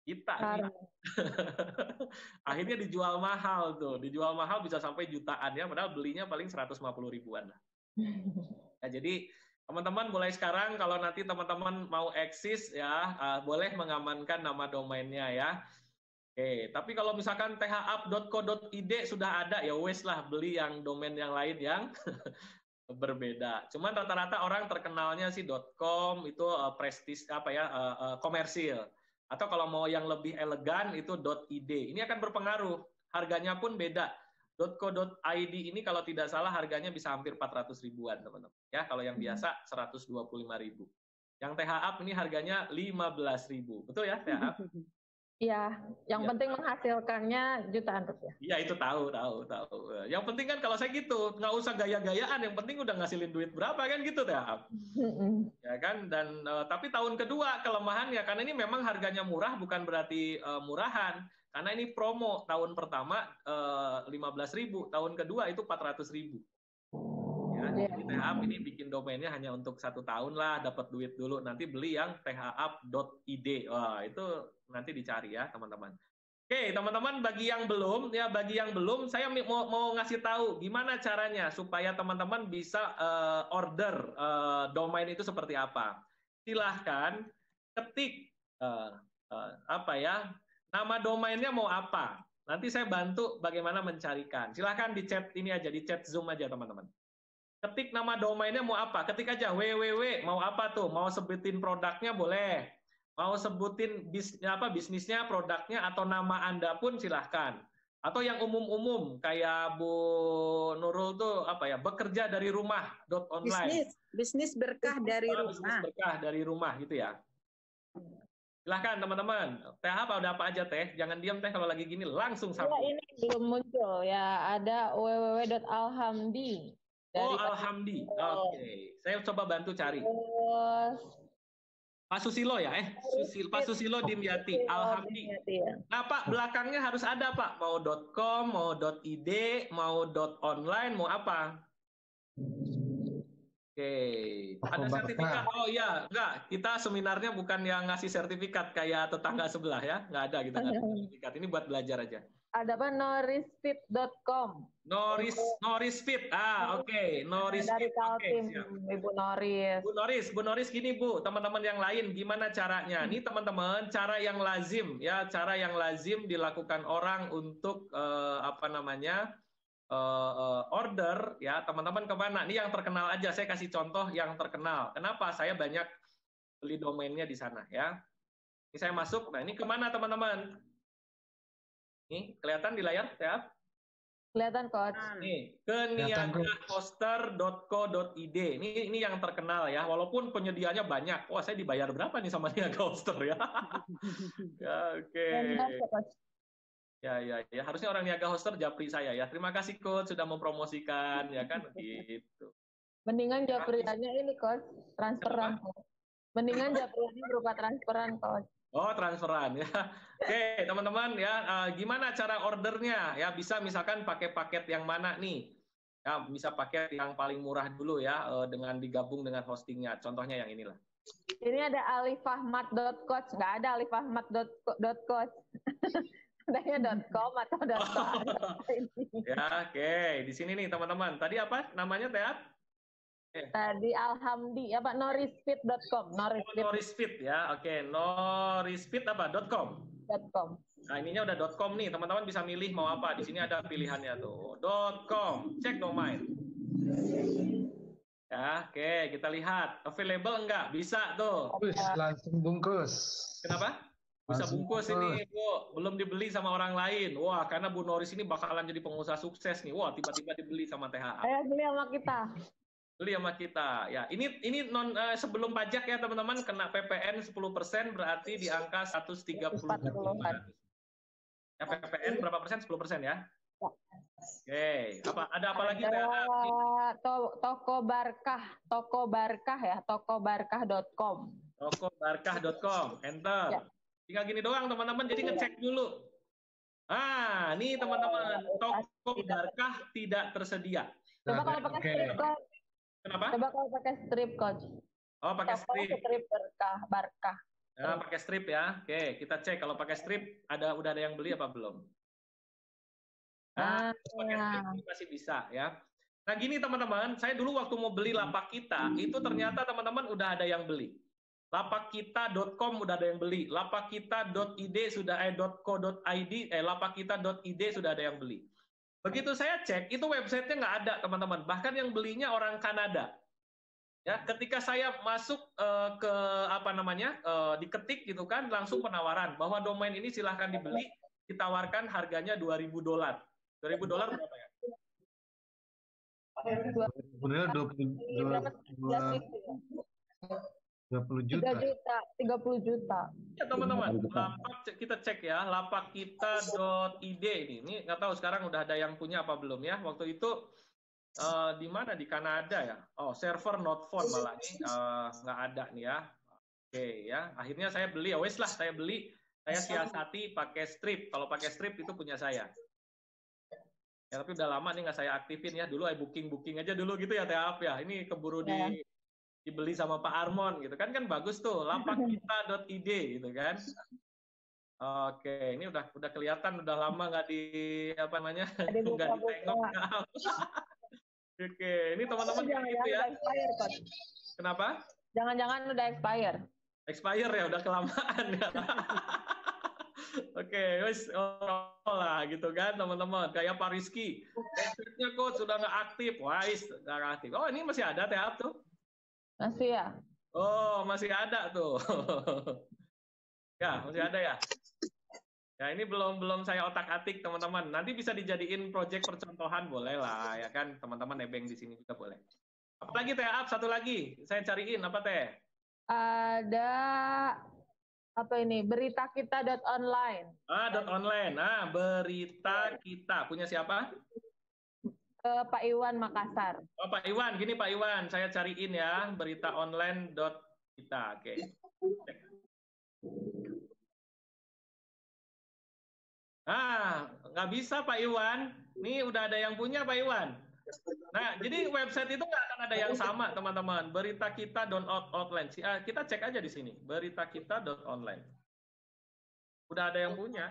Kita nih. Akhirnya dijual mahal tuh. Dijual mahal bisa sampai jutaan ya, padahal belinya paling 150 ribuan lah. Ya, jadi teman-teman mulai sekarang kalau nanti teman-teman mau eksis ya, boleh mengamankan nama domainnya ya. Oke, tapi kalau misalkan thapp.co.id sudah ada ya wes lah, beli yang domain yang lain yang berbeda. Cuman rata-rata orang terkenalnya sih .com itu prestis apa ya, komersil. Atau kalau mau yang lebih elegan itu .id. Ini akan berpengaruh. Harganya pun beda. .co.id ini kalau tidak salah harganya bisa hampir 400 ribuan, teman-teman. Ya, kalau yang biasa 125 ribu. Yang THApp ini harganya 15 ribu. Betul ya, THApp? Iya, yang Ya, penting menghasilkannya jutaan rupiah. Iya, itu tahu. Yang penting kan kalau saya gitu, nggak usah gaya-gayaan, yang penting udah ngasilin duit berapa kan gitu THApp. Ya kan, dan tapi tahun kedua kelemahannya karena ini memang harganya murah bukan berarti murahan. Karena ini promo tahun pertama 15.000, tahun kedua itu 400.000. Ya, jadi THApp ini bikin domainnya hanya untuk 1 tahun lah, dapat duit dulu. Nanti beli yang thapp.id. Wah, itu nanti dicari ya, teman-teman. Oke, teman-teman, bagi yang belum, saya mau ngasih tahu gimana caranya supaya teman-teman bisa order domain itu seperti apa. Silahkan ketik apa ya, nama domainnya mau apa. Nanti saya bantu bagaimana mencarikan. Silahkan di chat ini aja, di chat Zoom aja teman-teman. Ketik nama domainnya mau apa, ketik aja www, mau apa tuh, mau sebutin produknya boleh. Mau sebutin bisnisnya, produknya, atau nama Anda pun silahkan. Atau yang umum-umum, kayak Bu Nurul tuh apa ya, bekerja dari rumah .online. Bisnis berkah dari rumah. Bisnis berkah dari rumah gitu ya. Silahkan teman-teman. THApp ada apa aja Teh? Jangan diam Teh kalau lagi gini, langsung sambung. Ya, ini belum muncul ya, ada www.alhamdi. Alhamdi. Oke. Saya coba bantu cari. Pak Susilo ya, Pak Susilo Dimyati, Alhamdi. Nah Pak, belakangnya harus ada Pak, mau .com, mau .id, mau .online, mau apa? Oke, ada sertifikat? Oh iya, enggak, kita seminarnya bukan yang ngasih sertifikat kayak tetangga sebelah ya, nggak ada kita ngasih sertifikat, ini buat belajar aja. Ada apa? norisfit.com. Norisfit. Oke. Norisfit. Dari Kaltim, Ibu Noris. Bu Noris gini Bu, teman-teman yang lain gimana caranya? Ini teman-teman cara yang lazim ya, cara yang lazim dilakukan orang untuk order ya, teman-teman kemana? Ini yang terkenal aja, saya kasih contoh yang terkenal. Kenapa? Saya banyak beli domainnya di sana ya. Ini saya masuk, nah ini kemana teman-teman? Nih, kelihatan di layar ya? Kelihatan, Coach. Nih, ke niagahoster.co.id. Ini yang terkenal ya, walaupun penyediaannya banyak. Wah, saya dibayar berapa nih sama Niaga Hoster ya? Ya, oke. Ya, harusnya orang Niaga Hoster japri saya ya. Terima kasih Coach sudah mempromosikan ya kan gitu. Mendingan japriannya ini Coach, transferan. Mendingan japriannya berupa transferan, Coach. Oh, transferan ya. Oke, teman-teman ya, gimana cara ordernya? Ya, bisa misalkan pakai paket yang mana nih? Ya, bisa paket yang paling murah dulu ya, dengan digabung dengan hostingnya. Contohnya yang inilah. Ini ada alifahmat.coach, nggak ada alifahmat.coach. Adanya .com atau .com. Ya, oke. Di sini nih teman-teman. Tadi apa namanya, Teh? Tadi Alhamdi, apa norisfit.com. Norisfit ya, oke. Norisfit apa? .com. Nah, ininya udah .com nih, teman-teman bisa milih mau apa. Di sini ada pilihannya tuh. .com, cek domain. Ya, oke, kita lihat. Available enggak? Bisa tuh. Langsung bungkus. Kenapa? Bisa bungkus ini, Bu. Belum dibeli sama orang lain. Wah, karena Bu Noris ini bakalan jadi pengusaha sukses nih. Wah, tiba-tiba dibeli sama THApp. Ayo beli sama kita. Beli sama kita. Ya, ini sebelum pajak ya, teman-teman, kena PPN 10% berarti di angka 130.500. Ya, PPN berapa persen? 10% ya? Oke, ada apa lagi? Toko Barkah ya, tokobarkah.com. Tokobarkah.com, enter. Ya. Tinggal gini doang teman-teman, jadi ngecek dulu. Nih teman-teman, Toko Barkah tidak tersedia. Coba kalau pakai strip coach. Kenapa? Coba kalau pakai strip coach. Oh, pakai strip. Strip Barkah. Nah, pakai strip ya. Oke, kita cek kalau pakai strip udah ada yang beli apa belum? Nah, pakai strip ini masih bisa ya. Nah, gini teman-teman, saya dulu waktu mau beli lapak kita, itu ternyata teman-teman udah ada yang beli. Lapakkita.com udah ada yang beli, lapakkita.id sudah .co.id, lapakkita.id sudah ada yang beli. Begitu saya cek, itu websitenya nggak ada teman-teman, bahkan yang belinya orang Kanada. Ya, ketika saya masuk ke apa namanya, diketik gitu kan, langsung penawaran bahwa domain ini silahkan dibeli, ditawarkan harganya $2.000. $2.000 berapa ya? Sebenarnya 20 juta. 30 juta. Ya teman-teman, lapak kita cek ya, lapakkita.id ini nggak tahu sekarang udah ada yang punya apa belum ya. Waktu itu di mana, di Kanada ya? Oh, server not found malah nih, nggak ada nih ya. Oke ya, akhirnya saya beli, wes lah saya beli, saya siasati pakai strip. Kalau pakai strip itu punya saya. Ya, tapi udah lama nih nggak saya aktifin ya. Dulu booking aja dulu gitu ya, TAP ya. Ini keburu dibeli sama Pak Armon gitu kan bagus tuh, lapakkita.id gitu kan. Oke, ini udah kelihatan, udah lama nggak nggak ditengok. Oke, ini teman-teman gitu ya. Kenapa? Jangan-jangan udah expire. Expire ya, udah kelamaan ya. Oke, wes lah gitu kan teman-teman. Kayak Pak Rizky, websitenya kok sudah nggak aktif, wais nggak aktif. Oh ini masih ada TAP tuh? Masih ya? Oh masih ada tuh. Ya masih ada ya. Ya ini belum saya otak-atik teman-teman. Nanti bisa dijadiin proyek percontohan boleh lah ya kan teman-teman, nebeng di sini juga boleh. Apalagi TAP satu lagi, saya cariin apa teh? Ada apa ini? Beritakita.online. .online. Nah, Berita Kita punya siapa? Pak Iwan Makassar. Oh, Pak Iwan, gini Pak Iwan, saya cariin ya, beritaonline.kita. Oke. Nah, nggak bisa Pak Iwan. Nih udah ada yang punya Pak Iwan. Nah, jadi website itu nggak akan ada yang sama, teman-teman. Beritakita.online. Kita cek aja di sini. Beritakita.online. Udah ada yang punya.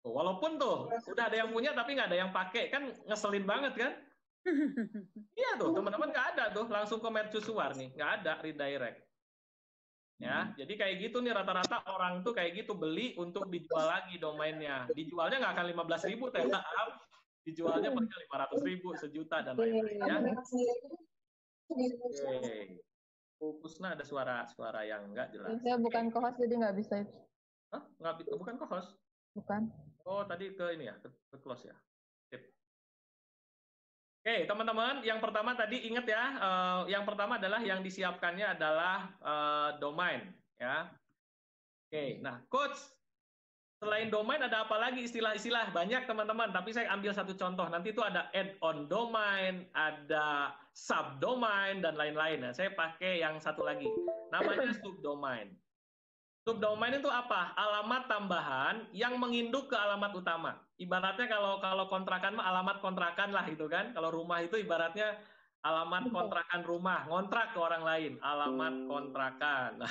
Walaupun tuh, udah ada yang punya tapi nggak ada yang pakai. Kan ngeselin banget kan? Iya tuh, teman-teman nggak ada tuh. Langsung ke mercusuar nih. Nggak ada redirect. Ya, jadi kayak gitu nih rata-rata orang tuh kayak gitu, beli untuk dijual lagi domainnya. Dijualnya nggak akan 15.000 TAP. Dijualnya paling 500.000, sejuta dan lain-lain ya. Oke. Fokusnya ada suara yang nggak jelas. Saya bukan co-host jadi nggak bisa itu. Hah? Bukan co-host? Bukan. Oh, tadi ke ini ya, ke close ya. Sip. Oke, teman-teman, yang pertama tadi ingat ya, yang pertama adalah yang disiapkannya adalah domain ya. Oke, nah coach, selain domain ada apa lagi istilah-istilah? Banyak teman-teman, tapi saya ambil satu contoh. Nanti itu ada add-on domain, ada subdomain, dan lain-lain. Nah, saya pakai yang satu lagi, namanya subdomain. Subdomain itu apa? Alamat tambahan yang menginduk ke alamat utama. Ibaratnya kalau kontrakan mah alamat kontrakan lah gitu kan. Kalau rumah itu ibaratnya alamat kontrakan rumah, ngontrak ke orang lain, alamat kontrakan.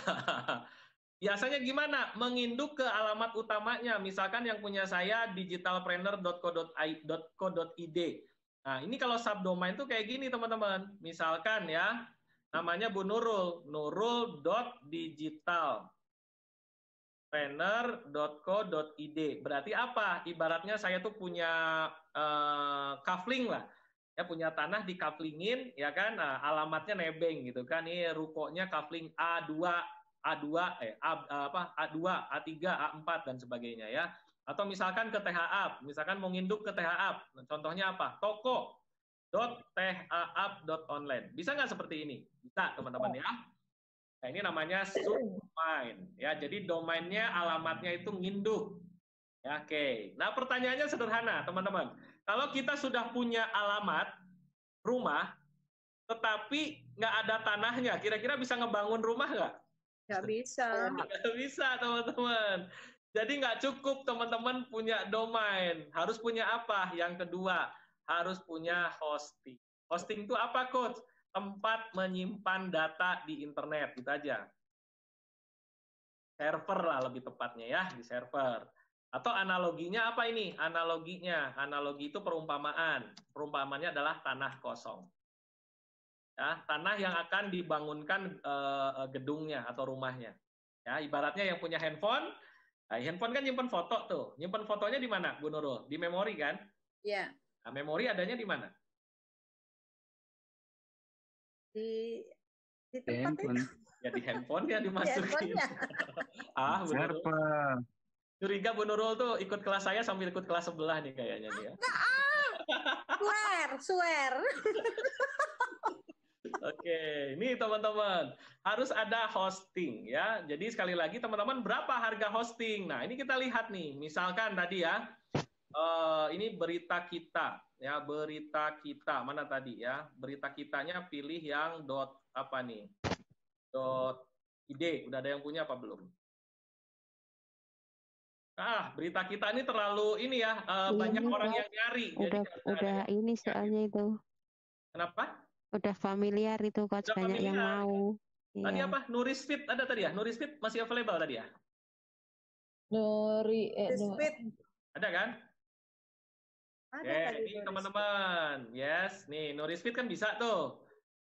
Biasanya gimana? Menginduk ke alamat utamanya. Misalkan yang punya saya digitalpreneur.co.id. Nah, ini kalau subdomain tuh kayak gini, teman-teman. Misalkan ya, namanya Bu Nurul, nurul.digitalpreneur.co.id. Berarti apa? Ibaratnya saya tuh punya kafling lah. Ya, punya tanah di kaflingin, ya kan? Nah, alamatnya nebeng gitu kan. Ini rukonya kafling A2, A2, A2, A3, A4 dan sebagainya ya. Atau misalkan ke THAP, misalkan mau nginduk ke THAP. Contohnya apa? Toko.thap.online. Bisa nggak seperti ini? Bisa, teman-teman ya. Nah, ini namanya subdomain ya. Jadi domainnya, alamatnya itu nginduk. Ya, oke. Nah, pertanyaannya sederhana, teman-teman. Kalau kita sudah punya alamat rumah, tetapi nggak ada tanahnya, kira-kira bisa ngebangun rumah nggak? Nggak bisa. Nggak bisa, teman-teman. Jadi nggak cukup teman-teman punya domain. Harus punya apa? Yang kedua, harus punya hosting. Hosting itu apa, Coach? Tempat menyimpan data di internet, gitu aja. server lah lebih tepatnya ya, di server. Atau analoginya apa ini? Analogi itu perumpamaan. Perumpamaannya adalah tanah kosong. Ya, tanah yang akan dibangunkan gedungnya atau rumahnya. Ya, ibaratnya yang punya handphone, nah, handphone kan nyimpen foto tuh. Nyimpen fotonya di mana, Bu Nurul? Di memori kan? Iya. Nah, memori adanya di mana? Di tempat Handphone. Ya di handphone ya dimasukin. Bu Nurul. Server. Curiga Bu Nurul tuh ikut kelas saya sambil ikut kelas sebelah nih kayaknya dia. Swear. Oke, ini teman-teman harus ada hosting ya. Jadi sekali lagi teman-teman berapa harga hosting? Nah ini kita lihat nih, misalkan tadi ya, ini berita kita ya, berita kita mana tadi ya? Berita kitanya pilih yang apa nih? .id. Udah ada yang punya apa belum? Berita kita ini terlalu ini ya, banyak orang yang nyari. Udah ini soalnya itu. Kenapa? Udah familiar itu, Coach. Udah Banyak yang familiar. mau. Tadi Iya. apa? Nurisfit ada tadi ya? Nurisfit masih available tadi ya? Nurisfit. Ada kan? Ada Oke, tadi ini Nurisfit. teman-teman. Yes, nih Nurisfit kan bisa tuh.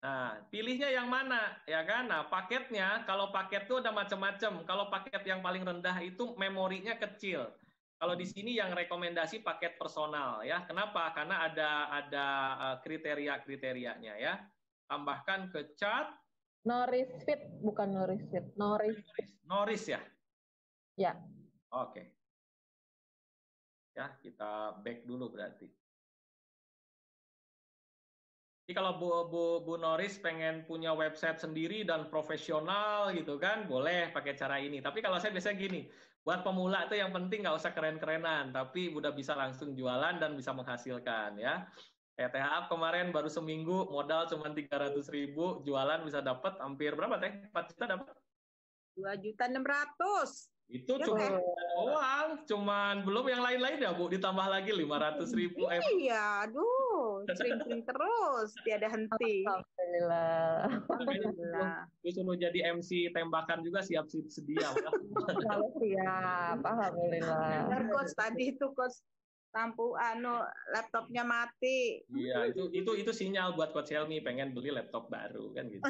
Nah, pilihnya yang mana, ya kan? Nah, paketnya, kalau paket tuh ada macam-macam. Kalau paket yang paling rendah itu memorinya kecil. Kalau di sini yang rekomendasi paket personal, ya. Kenapa? Karena ada kriteria-kriterianya, ya. Tambahkan ke chat. Norisfit, bukan Norisfit. Noris ya? Ya. Oke. Ya, kita back dulu berarti. Jadi kalau Bu Noris pengen punya website sendiri dan profesional gitu kan, boleh pakai cara ini. Tapi kalau saya biasanya gini, buat pemula itu yang penting nggak usah keren-kerenan, tapi udah bisa langsung jualan dan bisa menghasilkan ya. Kayak Teh Up kemarin baru seminggu modal cuma 300.000, jualan bisa dapat hampir berapa Teh? 4 juta dapat? 2.600.000. Itu Ya, cuma Teh. uang, cuman belum yang lain-lain ya Bu, ditambah lagi 500.000. Iya, aduh, sering terus, tiada henti. Alhamdulillah. Disuruh jadi MC tembakan juga siap sedia. Kalau siap, alhamdulillah. Benar, Coach, tadi itu Coach laptopnya mati. Iya, itu sinyal buat Coach Helmi pengen beli laptop baru kan gitu.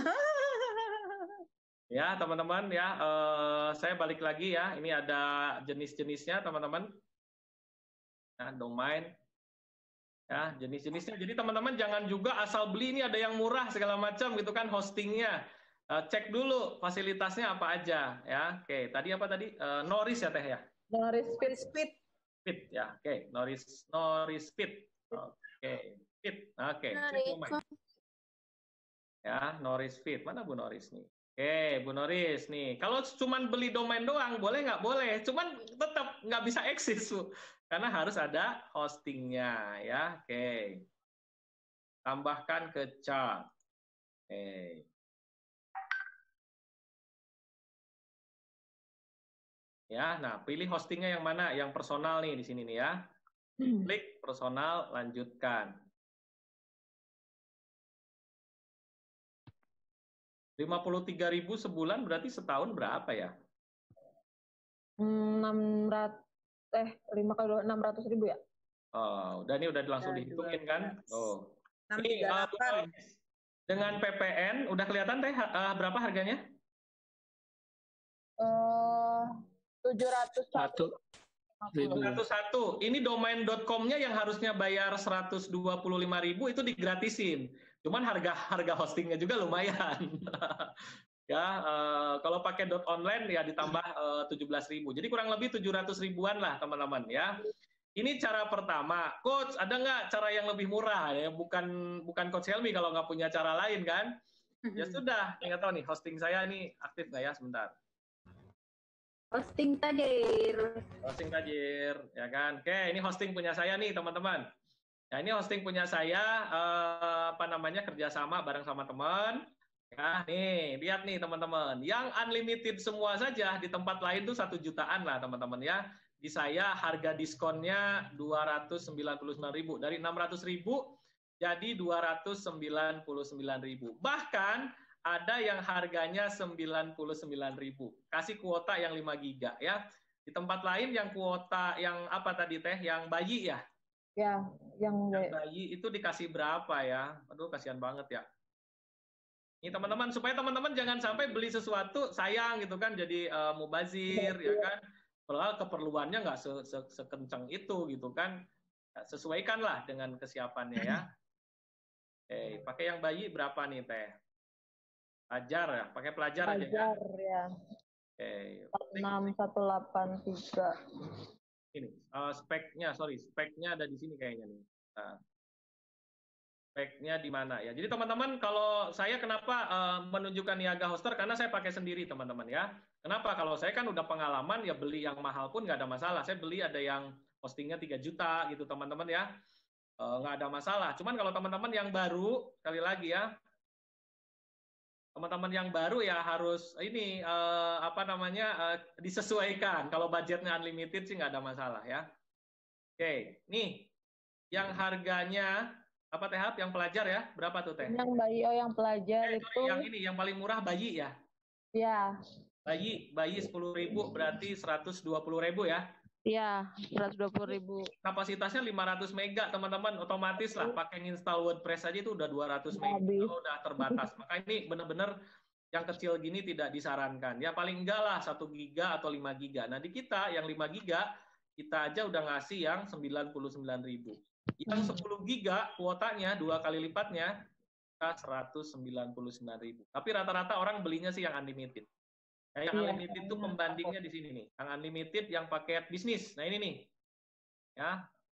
Ya, teman-teman ya, saya balik lagi ya. Ini ada jenis-jenisnya, teman-teman. Nah, domain. Ya, jenis-jenisnya. Jadi teman-teman jangan juga asal beli ini ada yang murah segala macam gitu kan hostingnya. Cek dulu fasilitasnya apa aja ya. Oke, tadi apa tadi? Noris ya Teh ya? Norisfit. Fit ya. Oke, Norisfit. Oke, Fit. Oke. Ya, Norisfit. Mana Bu Noris nih? Oke, Bu Noris nih. Kalau cuma beli domain doang, boleh nggak? Boleh. Cuman tetap nggak bisa eksis, Bu. Karena harus ada hostingnya, ya. Oke. Tambahkan ke chart. Oke. Ya, nah pilih hostingnya yang mana? Yang personal nih di sini nih ya. Klik personal, lanjutkan. 53.000 sebulan berarti setahun berapa ya? 600.000 ya? Oh, udah ini udah langsung dihitungin kan? Oh. Ini 638. dengan PPN udah kelihatan Teh berapa harganya? 701. 101. Ini domain.com-nya yang harusnya bayar 125.000 itu digratisin. Cuman harga hostingnya juga lumayan. Ya, kalau pakai .online ya ditambah 17.000. Jadi kurang lebih 700 ribuan lah teman-teman ya. Ini cara pertama. Coach, ada nggak cara yang lebih murah ya? Bukan Coach Helmi kalau nggak punya cara lain kan? Ya sudah, nggak tahu nih hosting saya ini aktif nggak ya? Sebentar. Hosting Tajir. Hosting Tajir, ya kan? Oke, ini hosting punya saya nih teman-teman. Ya, ini hosting punya saya, kerjasama bareng sama teman. Ya, nih, lihat nih teman-teman. Yang unlimited semua saja di tempat lain tuh 1 jutaan lah teman-teman ya. Di saya harga diskonnya 299.000 dari 600.000 jadi 299.000. Bahkan ada yang harganya 99.000. Kasih kuota yang 5 giga ya. Di tempat lain yang kuota yang apa tadi Teh? Yang bayi ya? Ya, yang Bayi itu dikasih berapa ya? Aduh, kasihan banget ya. Ini teman-teman, supaya teman-teman jangan sampai beli sesuatu sayang gitu kan, jadi mubazir ya kan. Padahal keperluannya nggak sekencang itu gitu kan. Sesuaikanlah dengan kesiapannya ya. Oke, pakai yang bayi berapa nih Teh? Pelajar ya, pakai pelajar aja ya. Pelajar ya. Oke. 6183. Ini speknya ada di sini kayaknya nih. Nah, speknya di mana ya? Jadi teman-teman, kalau saya kenapa menunjukkan Niaga Hoster, karena saya pakai sendiri teman-teman ya. Kenapa? Kalau saya kan udah pengalaman ya, beli yang mahal pun nggak ada masalah. Saya beli ada yang hostingnya 3 juta gitu teman-teman ya. Nggak ada masalah. Cuman kalau teman-teman yang baru, sekali lagi ya, teman-teman yang baru ya harus ini disesuaikan. Kalau budgetnya unlimited sih nggak ada masalah ya. Oke, nih yang harganya apa Tehap yang pelajar ya? Berapa tuh Teh? Yang bayi yang pelajar itu yang ini yang paling murah bayi ya? Ya. Bayi 10.000 berarti 120.000 ya? Iya, 120.000. Kapasitasnya 500 mega teman-teman, otomatis lah pakai install WordPress aja itu udah 200 mega, kalau udah terbatas. Maka ini benar-benar yang kecil gini tidak disarankan. Ya paling enggak lah 1 giga atau 5 giga. Nah di kita yang 5 giga kita aja udah ngasih yang 99.000. Yang 10 giga kuotanya 2 kali lipatnya 199.000. Tapi rata-rata orang belinya sih yang unlimited. Nah, yang unlimited itu pembandingnya di sini nih. Yang unlimited yang paket bisnis. Nah ini nih.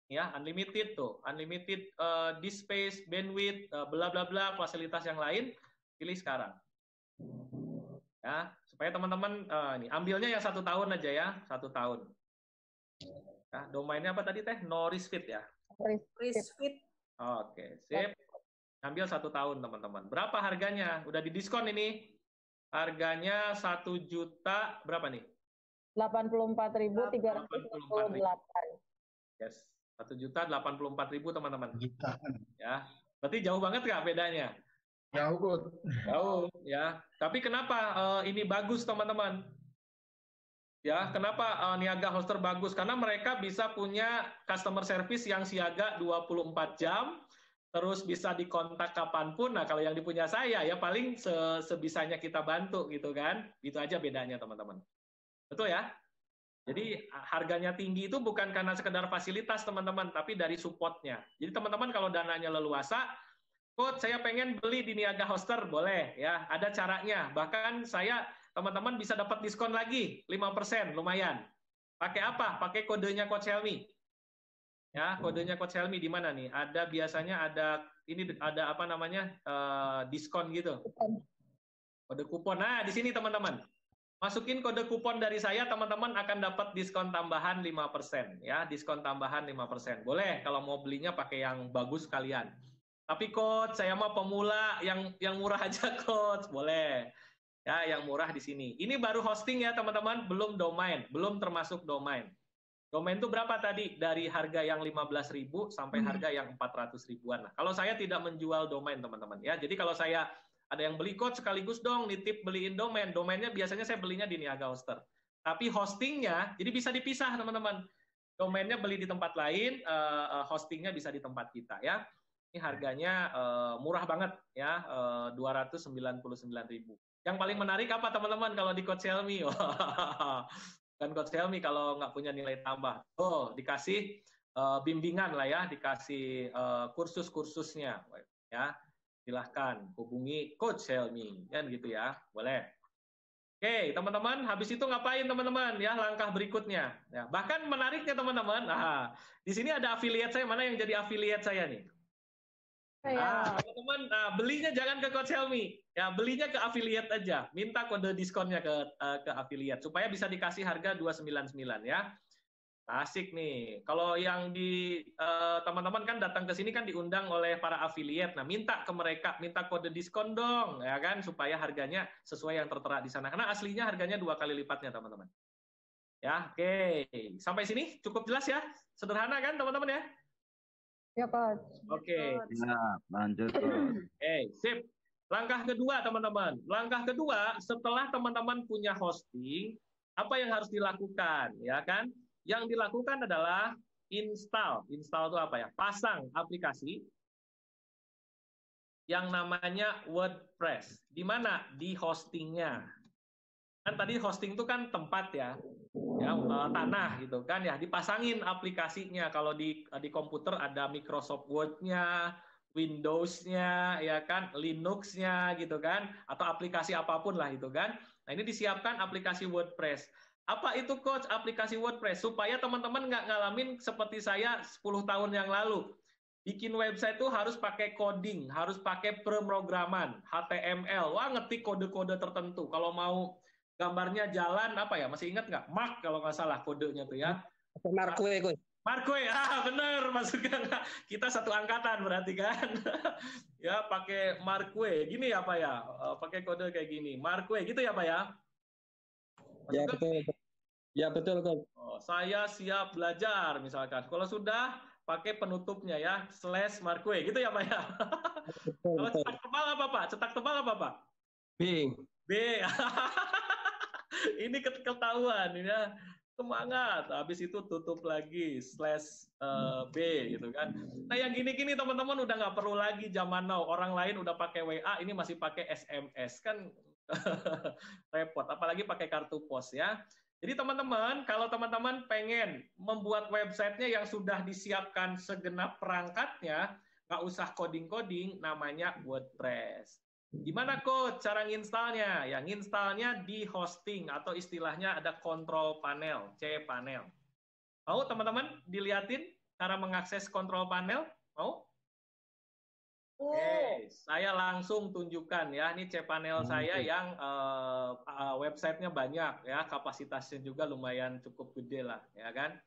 Ya, unlimited tuh. Unlimited disk space, bandwidth, bla bla bla, fasilitas yang lain pilih sekarang. Ya, supaya teman-teman ini ambilnya yang 1 tahun aja ya, 1 tahun. Ya, domainnya apa tadi Teh? Norisfit ya. Risfit. Oke, sip. Ambil 1 tahun teman-teman. Berapa harganya? Udah didiskon ini. Harganya 1 juta berapa nih? 84.398. Yes, 1.084.000 teman-teman. Jutaan. Ya, berarti jauh banget nggak bedanya? Jauh, Bud. Jauh, ya. Tapi kenapa ini bagus teman-teman? Ya, kenapa Niaga Hoster bagus? Karena mereka bisa punya customer service yang siaga 24 jam. Terus bisa dikontak kapanpun. Nah, kalau yang dipunya saya, ya paling sebisanya kita bantu, gitu kan. Itu aja bedanya, teman-teman. Betul ya? Jadi, harganya tinggi itu bukan karena sekedar fasilitas, teman-teman, tapi dari support-nya. Jadi, teman-teman kalau dananya leluasa, Coach, saya pengen beli di Niaga Hoster, boleh. Ya, ada caranya. Bahkan saya, teman-teman bisa dapat diskon lagi, 5%, lumayan. Pakai apa? Pakai kodenya Coach Helmi. Ya, kodenya Coach Helmi di mana nih? Ada biasanya ada apa namanya? Diskon gitu. Kode kupon. Nah, di sini teman-teman. Masukin kode kupon dari saya, teman-teman akan dapat diskon tambahan 5%. Ya, diskon tambahan 5%. Boleh kalau mau belinya pakai yang bagus kalian. Tapi Coach, saya mah pemula, yang murah aja Coach. Boleh. Ya, yang murah di sini. Ini baru hosting ya, teman-teman, belum domain, belum termasuk domain. Domain itu berapa tadi? Dari harga yang 15.000 sampai harga yang 400 ribuan. Nah, kalau saya tidak menjual domain, teman-teman. Ya, jadi kalau saya ada yang beli Coach sekaligus dong, nitip beliin domain. Domainnya biasanya saya belinya di Niaga Hoster. Tapi hostingnya, jadi bisa dipisah, teman-teman. Domainnya beli di tempat lain, hostingnya bisa di tempat kita, ya. Ini harganya murah banget, ya, 299.000. Yang paling menarik apa, teman-teman, kalau di Coach Helmi? Kan Coach Helmi kalau nggak punya nilai tambah. Oh, dikasih bimbingan lah ya, dikasih kursus-kursusnya. Ya, silahkan hubungi Coach Helmi, kan gitu ya, boleh. Oke, teman-teman, habis itu ngapain teman-teman? Ya, langkah berikutnya. Ya, bahkan menariknya teman-teman, di sini ada affiliate saya, mana yang jadi affiliate saya nih? Teman-teman, belinya jangan ke Coach Helmi, ya belinya ke affiliate aja, minta kode diskonnya ke affiliate supaya bisa dikasih harga 299 ya. Asik nih. Kalau yang di teman-teman kan datang ke sini kan diundang oleh para affiliate. Nah, minta ke mereka, minta kode diskon dong, ya kan, supaya harganya sesuai yang tertera di sana. Karena aslinya harganya 2 kali lipatnya, teman-teman. Ya, oke. Sampai sini cukup jelas ya? Sederhana kan, teman-teman ya? Ya, Coach. Oke. Ya, lanjut, Coach. Oke, sip. Langkah kedua, teman-teman. Langkah kedua, setelah teman-teman punya hosting, apa yang harus dilakukan, ya kan? Yang dilakukan adalah install. Install itu apa ya? Pasang aplikasi yang namanya WordPress. Di mana? Di hostingnya. Kan tadi hosting itu kan tempat ya, tanah gitu kan ya. Dipasangin aplikasinya. Kalau di komputer ada Microsoft Word-nya, Windows-nya, ya kan, Linux-nya gitu kan, atau aplikasi apapun lah itu kan. Nah ini disiapkan aplikasi WordPress. Apa itu coach aplikasi WordPress? Supaya teman-teman nggak ngalamin seperti saya 10 tahun yang lalu. Bikin website itu harus pakai coding, harus pakai pemrograman, HTML. Wah, ngetik kode-kode tertentu. Kalau mau gambarnya jalan, apa ya, masih ingat nggak? Mark kalau nggak salah kodenya tuh ya. Markwe, coach. Markwe, bener, masukkan. Kita satu angkatan berarti kan. Ya, pakai Markwe. Gini ya Pak ya, pakai kode kayak gini. Markwe, gitu ya Pak ya? Ya betul. Ya betul, coach. Oh, saya siap belajar misalkan. Kalau sudah, pakai penutupnya ya, /Markwe, gitu ya Pak ya? Betul, Kalau betul. cetak tebal apa Pak? Cetak tebal apa Pak? B. B. Ini ketahuan ya. Semangat, habis itu tutup lagi /B gitu kan. Nah yang gini-gini teman-teman udah nggak perlu lagi zaman now, orang lain udah pakai WA, ini masih pakai SMS kan. Repot, apalagi pakai kartu pos ya. Jadi teman-teman, kalau teman-teman pengen membuat websitenya yang sudah disiapkan segenap perangkatnya, nggak usah coding-coding, namanya WordPress. Gimana Coach cara nginstalnya? Ya nginstalnya di hosting atau istilahnya ada control panel, cPanel. Mau teman-teman dilihatin cara mengakses control panel? Mau? Oke, saya langsung tunjukkan ya. Ini cPanel saya yang websitenya banyak ya, kapasitasnya juga lumayan cukup gede lah, ya kan?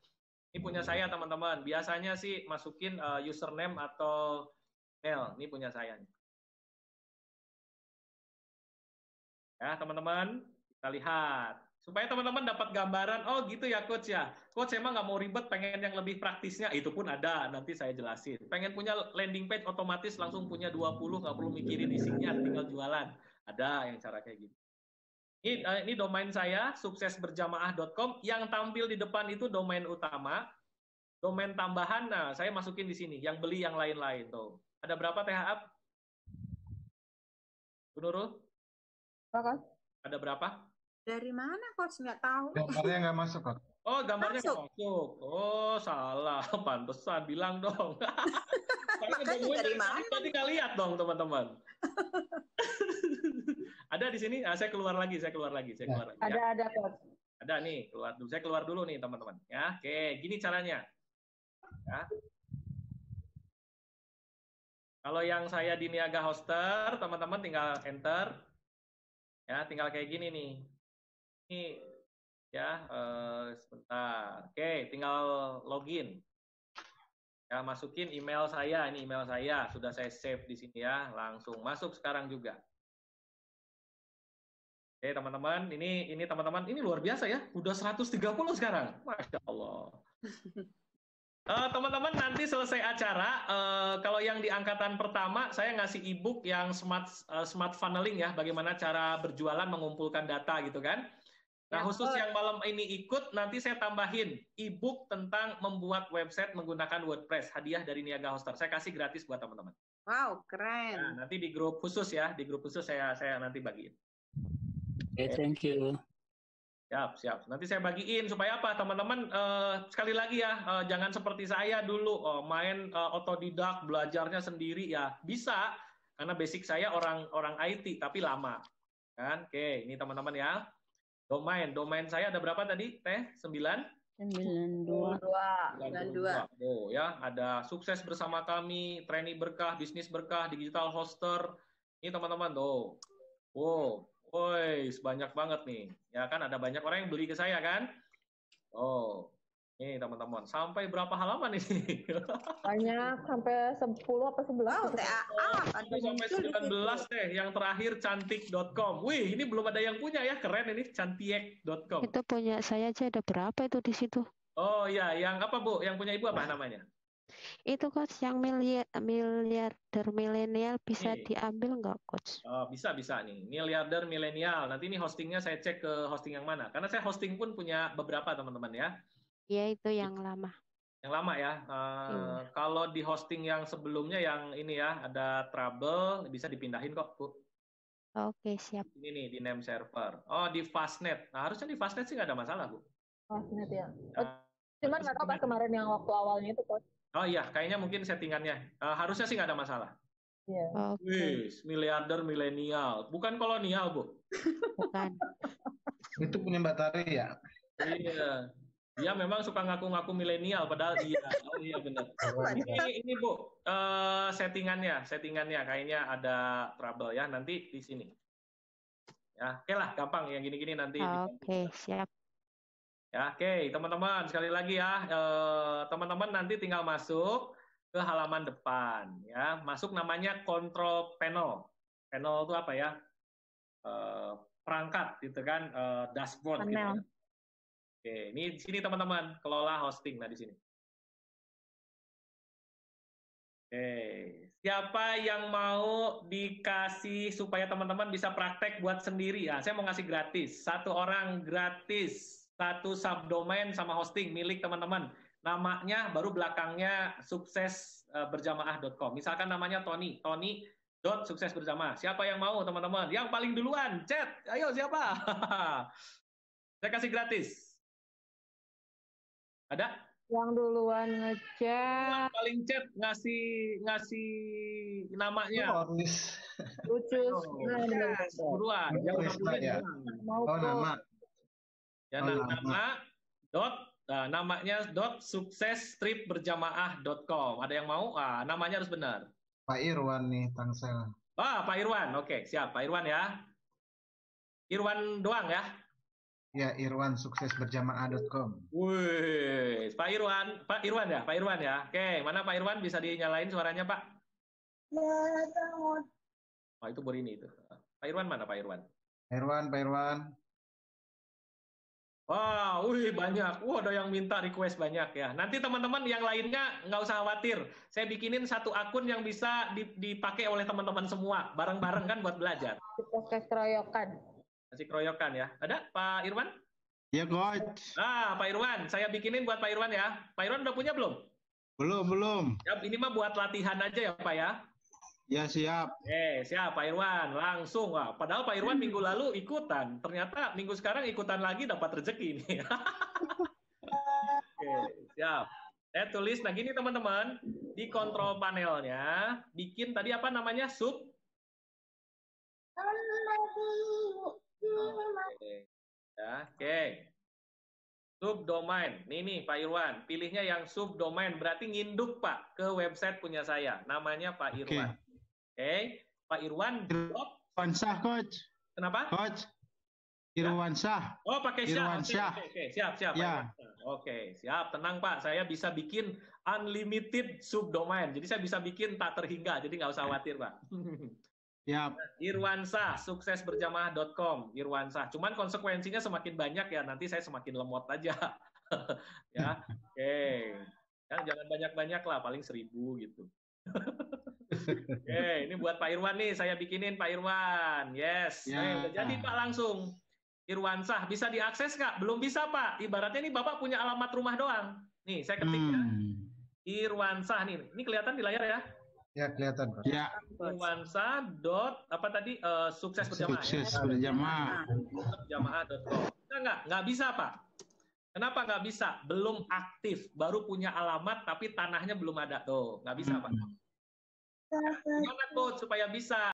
Ini punya saya teman-teman. Biasanya sih masukin username atau email. Ini punya saya nih. Ya, teman-teman, kita lihat. Supaya teman-teman dapat gambaran, oh gitu ya Coach ya. Coach emang nggak mau ribet, pengen yang lebih praktisnya, itu pun ada, nanti saya jelasin. Pengen punya landing page otomatis langsung punya 20, nggak perlu mikirin isinya, tinggal jualan. Ada yang cara kayak gitu. Ini domain saya, suksesberjamaah.com. Yang tampil di depan itu domain utama. Domain tambahan, nah saya masukin di sini, yang beli yang lain-lain. Tuh. Ada berapa THA? Bu Nurul? Ada berapa? Dari mana coach? Nggak tahu. Gambarnya nggak masuk kok. Oh, gambarnya nggak masuk. Oh, salah. Pantesan, bilang dong. Makanya dari mana? Tadi nggak lihat dong, teman-teman. Ada di sini. Saya keluar lagi. Saya keluar lagi. Ada Coach. Ada nih. Saya keluar dulu nih, teman-teman. Ya, oke. Gini caranya. Ya. Kalau yang saya di Niaga Hoster, teman-teman tinggal enter. Ya, tinggal kayak gini nih. Ini ya, sebentar. Oke, tinggal login. Ya, masukin email saya. Ini email saya. Sudah saya save di sini ya. Langsung masuk sekarang juga. Oke, teman-teman. Ini teman-teman, ini luar biasa ya. Udah 130 sekarang. Masya Allah. Teman-teman nanti selesai acara, kalau yang di angkatan pertama saya ngasih ebook yang smart funneling ya, bagaimana cara berjualan mengumpulkan data gitu kan. Nah khusus yang malam ini ikut, nanti saya tambahin ebook tentang membuat website menggunakan WordPress, hadiah dari Niaga Hoster. Saya kasih gratis buat teman-teman. Wow, keren. Nah, nanti di grup khusus ya, di grup khusus saya nanti bagiin. Okay, thank you. Siap. Nanti saya bagiin supaya apa, teman-teman? Sekali lagi ya, jangan seperti saya dulu main otodidak, belajarnya sendiri ya bisa, karena basic saya orang IT tapi lama, kan? Oke, ini teman-teman ya. Domain saya ada berapa tadi? 92. Oh ya, ada sukses bersama kami, training berkah, bisnis berkah, digital hoster. Ini teman-teman tuh. Wow. Woi, banyak banget nih. Ya kan ada banyak orang yang beli ke saya kan? Oh. Nih teman-teman, sampai berapa halaman ini? Banyak, sampai 10 apa 11. Wow, TAA. Sampai 19 deh, yang terakhir cantik.com. Wih, ini belum ada yang punya ya, keren ini, cantiek.com. Itu punya saya aja ada berapa itu di situ? Oh iya, yang apa Bu? Yang punya Ibu apa namanya? Itu coach yang miliarder milenial bisa Nih. diambil nggak coach? Bisa nih. Miliarder milenial. Nanti ini hostingnya saya cek ke hosting yang mana. Karena saya hosting pun punya beberapa teman-teman ya. Ya itu yang lama. Yang lama ya. Kalau di hosting yang sebelumnya yang ini ya ada trouble bisa dipindahin kok Bu. Oke siap. Ini nih di name server. Oh di Fastnet. Nah harusnya di Fastnet sih nggak ada masalah Bu. Fastnet ya. Cuman nggak tahu pas kemarin yang waktu awalnya itu coach. Oh iya, kayaknya mungkin settingannya. Harusnya sih nggak ada masalah. Iya. Oke. Wih, miliarder milenial. Bukan kolonial, Bu. Bukan. Itu punya Mbak Tari ya? Iya. Dia memang suka ngaku-ngaku milenial, padahal iya. Oh iya benar. Ini Bu, settingannya kayaknya ada trouble ya. Nanti di sini. Ya, oke lah, gampang yang gini-gini nanti. Oke, siap. Ya, oke, teman-teman sekali lagi ya, teman-teman nanti tinggal masuk ke halaman depan, ya, masuk namanya control panel. Panel itu apa ya? Perangkat, gitu kan, dashboard. Gitu kan. Oke, ini di sini teman-teman kelola hosting, nah di sini. Oke, siapa yang mau dikasih supaya teman-teman bisa praktek buat sendiri ya? Saya mau ngasih gratis, 1 orang gratis. 1 subdomain sama hosting milik teman-teman. Namanya baru belakangnya suksesberjamaah.com. Misalkan namanya Tony.suksesberjamaah. Siapa yang mau teman-teman? Yang paling duluan, chat. Ayo siapa? Saya kasih gratis. Ada? Yang duluan ngechat. Yang paling chat ngasih namanya. Lucu. Buruan. Yang udah punya. Oh nama. Ya, namanya sukses-berjamaah.com. Ada yang mau? Namanya harus benar. Pak Irwan nih, Tangsel. Pak Irwan. Oke, siap. Pak Irwan ya. Irwan doang ya? Ya, Irwan suksesberjamaah.com. Wih, Pak Irwan ya. Oke, mana Pak Irwan? Bisa dinyalain suaranya, Pak? Oh, itu Borini itu. Pak Irwan mana, Pak Irwan? Pak Irwan. Wah, banyak. Ada yang minta request banyak ya. Nanti teman-teman yang lainnya nggak usah khawatir. Saya bikinin 1 akun yang bisa dipakai oleh teman-teman semua. Bareng-bareng kan buat belajar. Kita keroyokan. Kasih keroyokan ya. Ada Pak Irwan? Ya, Coach. Pak Irwan. Saya bikinin buat Pak Irwan ya. Pak Irwan udah punya belum? Belum. Ya, ini mah buat latihan aja ya Pak ya. Ya, siap. Siap Pak Irwan, langsung. Padahal Pak Irwan minggu lalu ikutan. Ternyata minggu sekarang ikutan lagi dapat rezeki nih. Oke, siap. Saya tulis, nah gini teman-teman, di kontrol panelnya, bikin tadi apa namanya, Oke. Subdomain. Nih Pak Irwan, pilihnya yang subdomain, berarti nginduk Pak ke website punya saya. Namanya Pak Irwan. Oke, Pak Irwan. Irwansyah, Coach. Kenapa? Coach. Irwansyah. Oh, pakai Syah. Oke, siap. Ya. Oke, siap. Tenang Pak, saya bisa bikin unlimited subdomain. Jadi saya bisa bikin tak terhingga, jadi nggak usah khawatir Pak. Siap. Irwansyah, suksesberjamaah.com. Irwansyah. Cuman konsekuensinya semakin banyak ya, nanti saya semakin lemot aja. Ya, oke. Jangan banyak-banyak lah, paling 1000 gitu. Ini buat Pak Irwan nih, saya bikinin Pak Irwan. Yes. Udah jadi Pak langsung. Irwansyah, bisa diakses Kak? Belum bisa Pak. Ibaratnya nih Bapak punya alamat rumah doang. Nih, saya ketik ya. Irwansyah nih. Ini kelihatan di layar ya? Ya, kelihatan Pak. Ya. Irwansyah. Apa tadi? Suksesberjamaah. Suksesberjamaah.com. Nggak bisa Pak. Kenapa nggak bisa? Belum aktif, baru punya alamat tapi tanahnya belum ada. Tuh, nggak bisa Pak. Gimana Coach supaya bisa?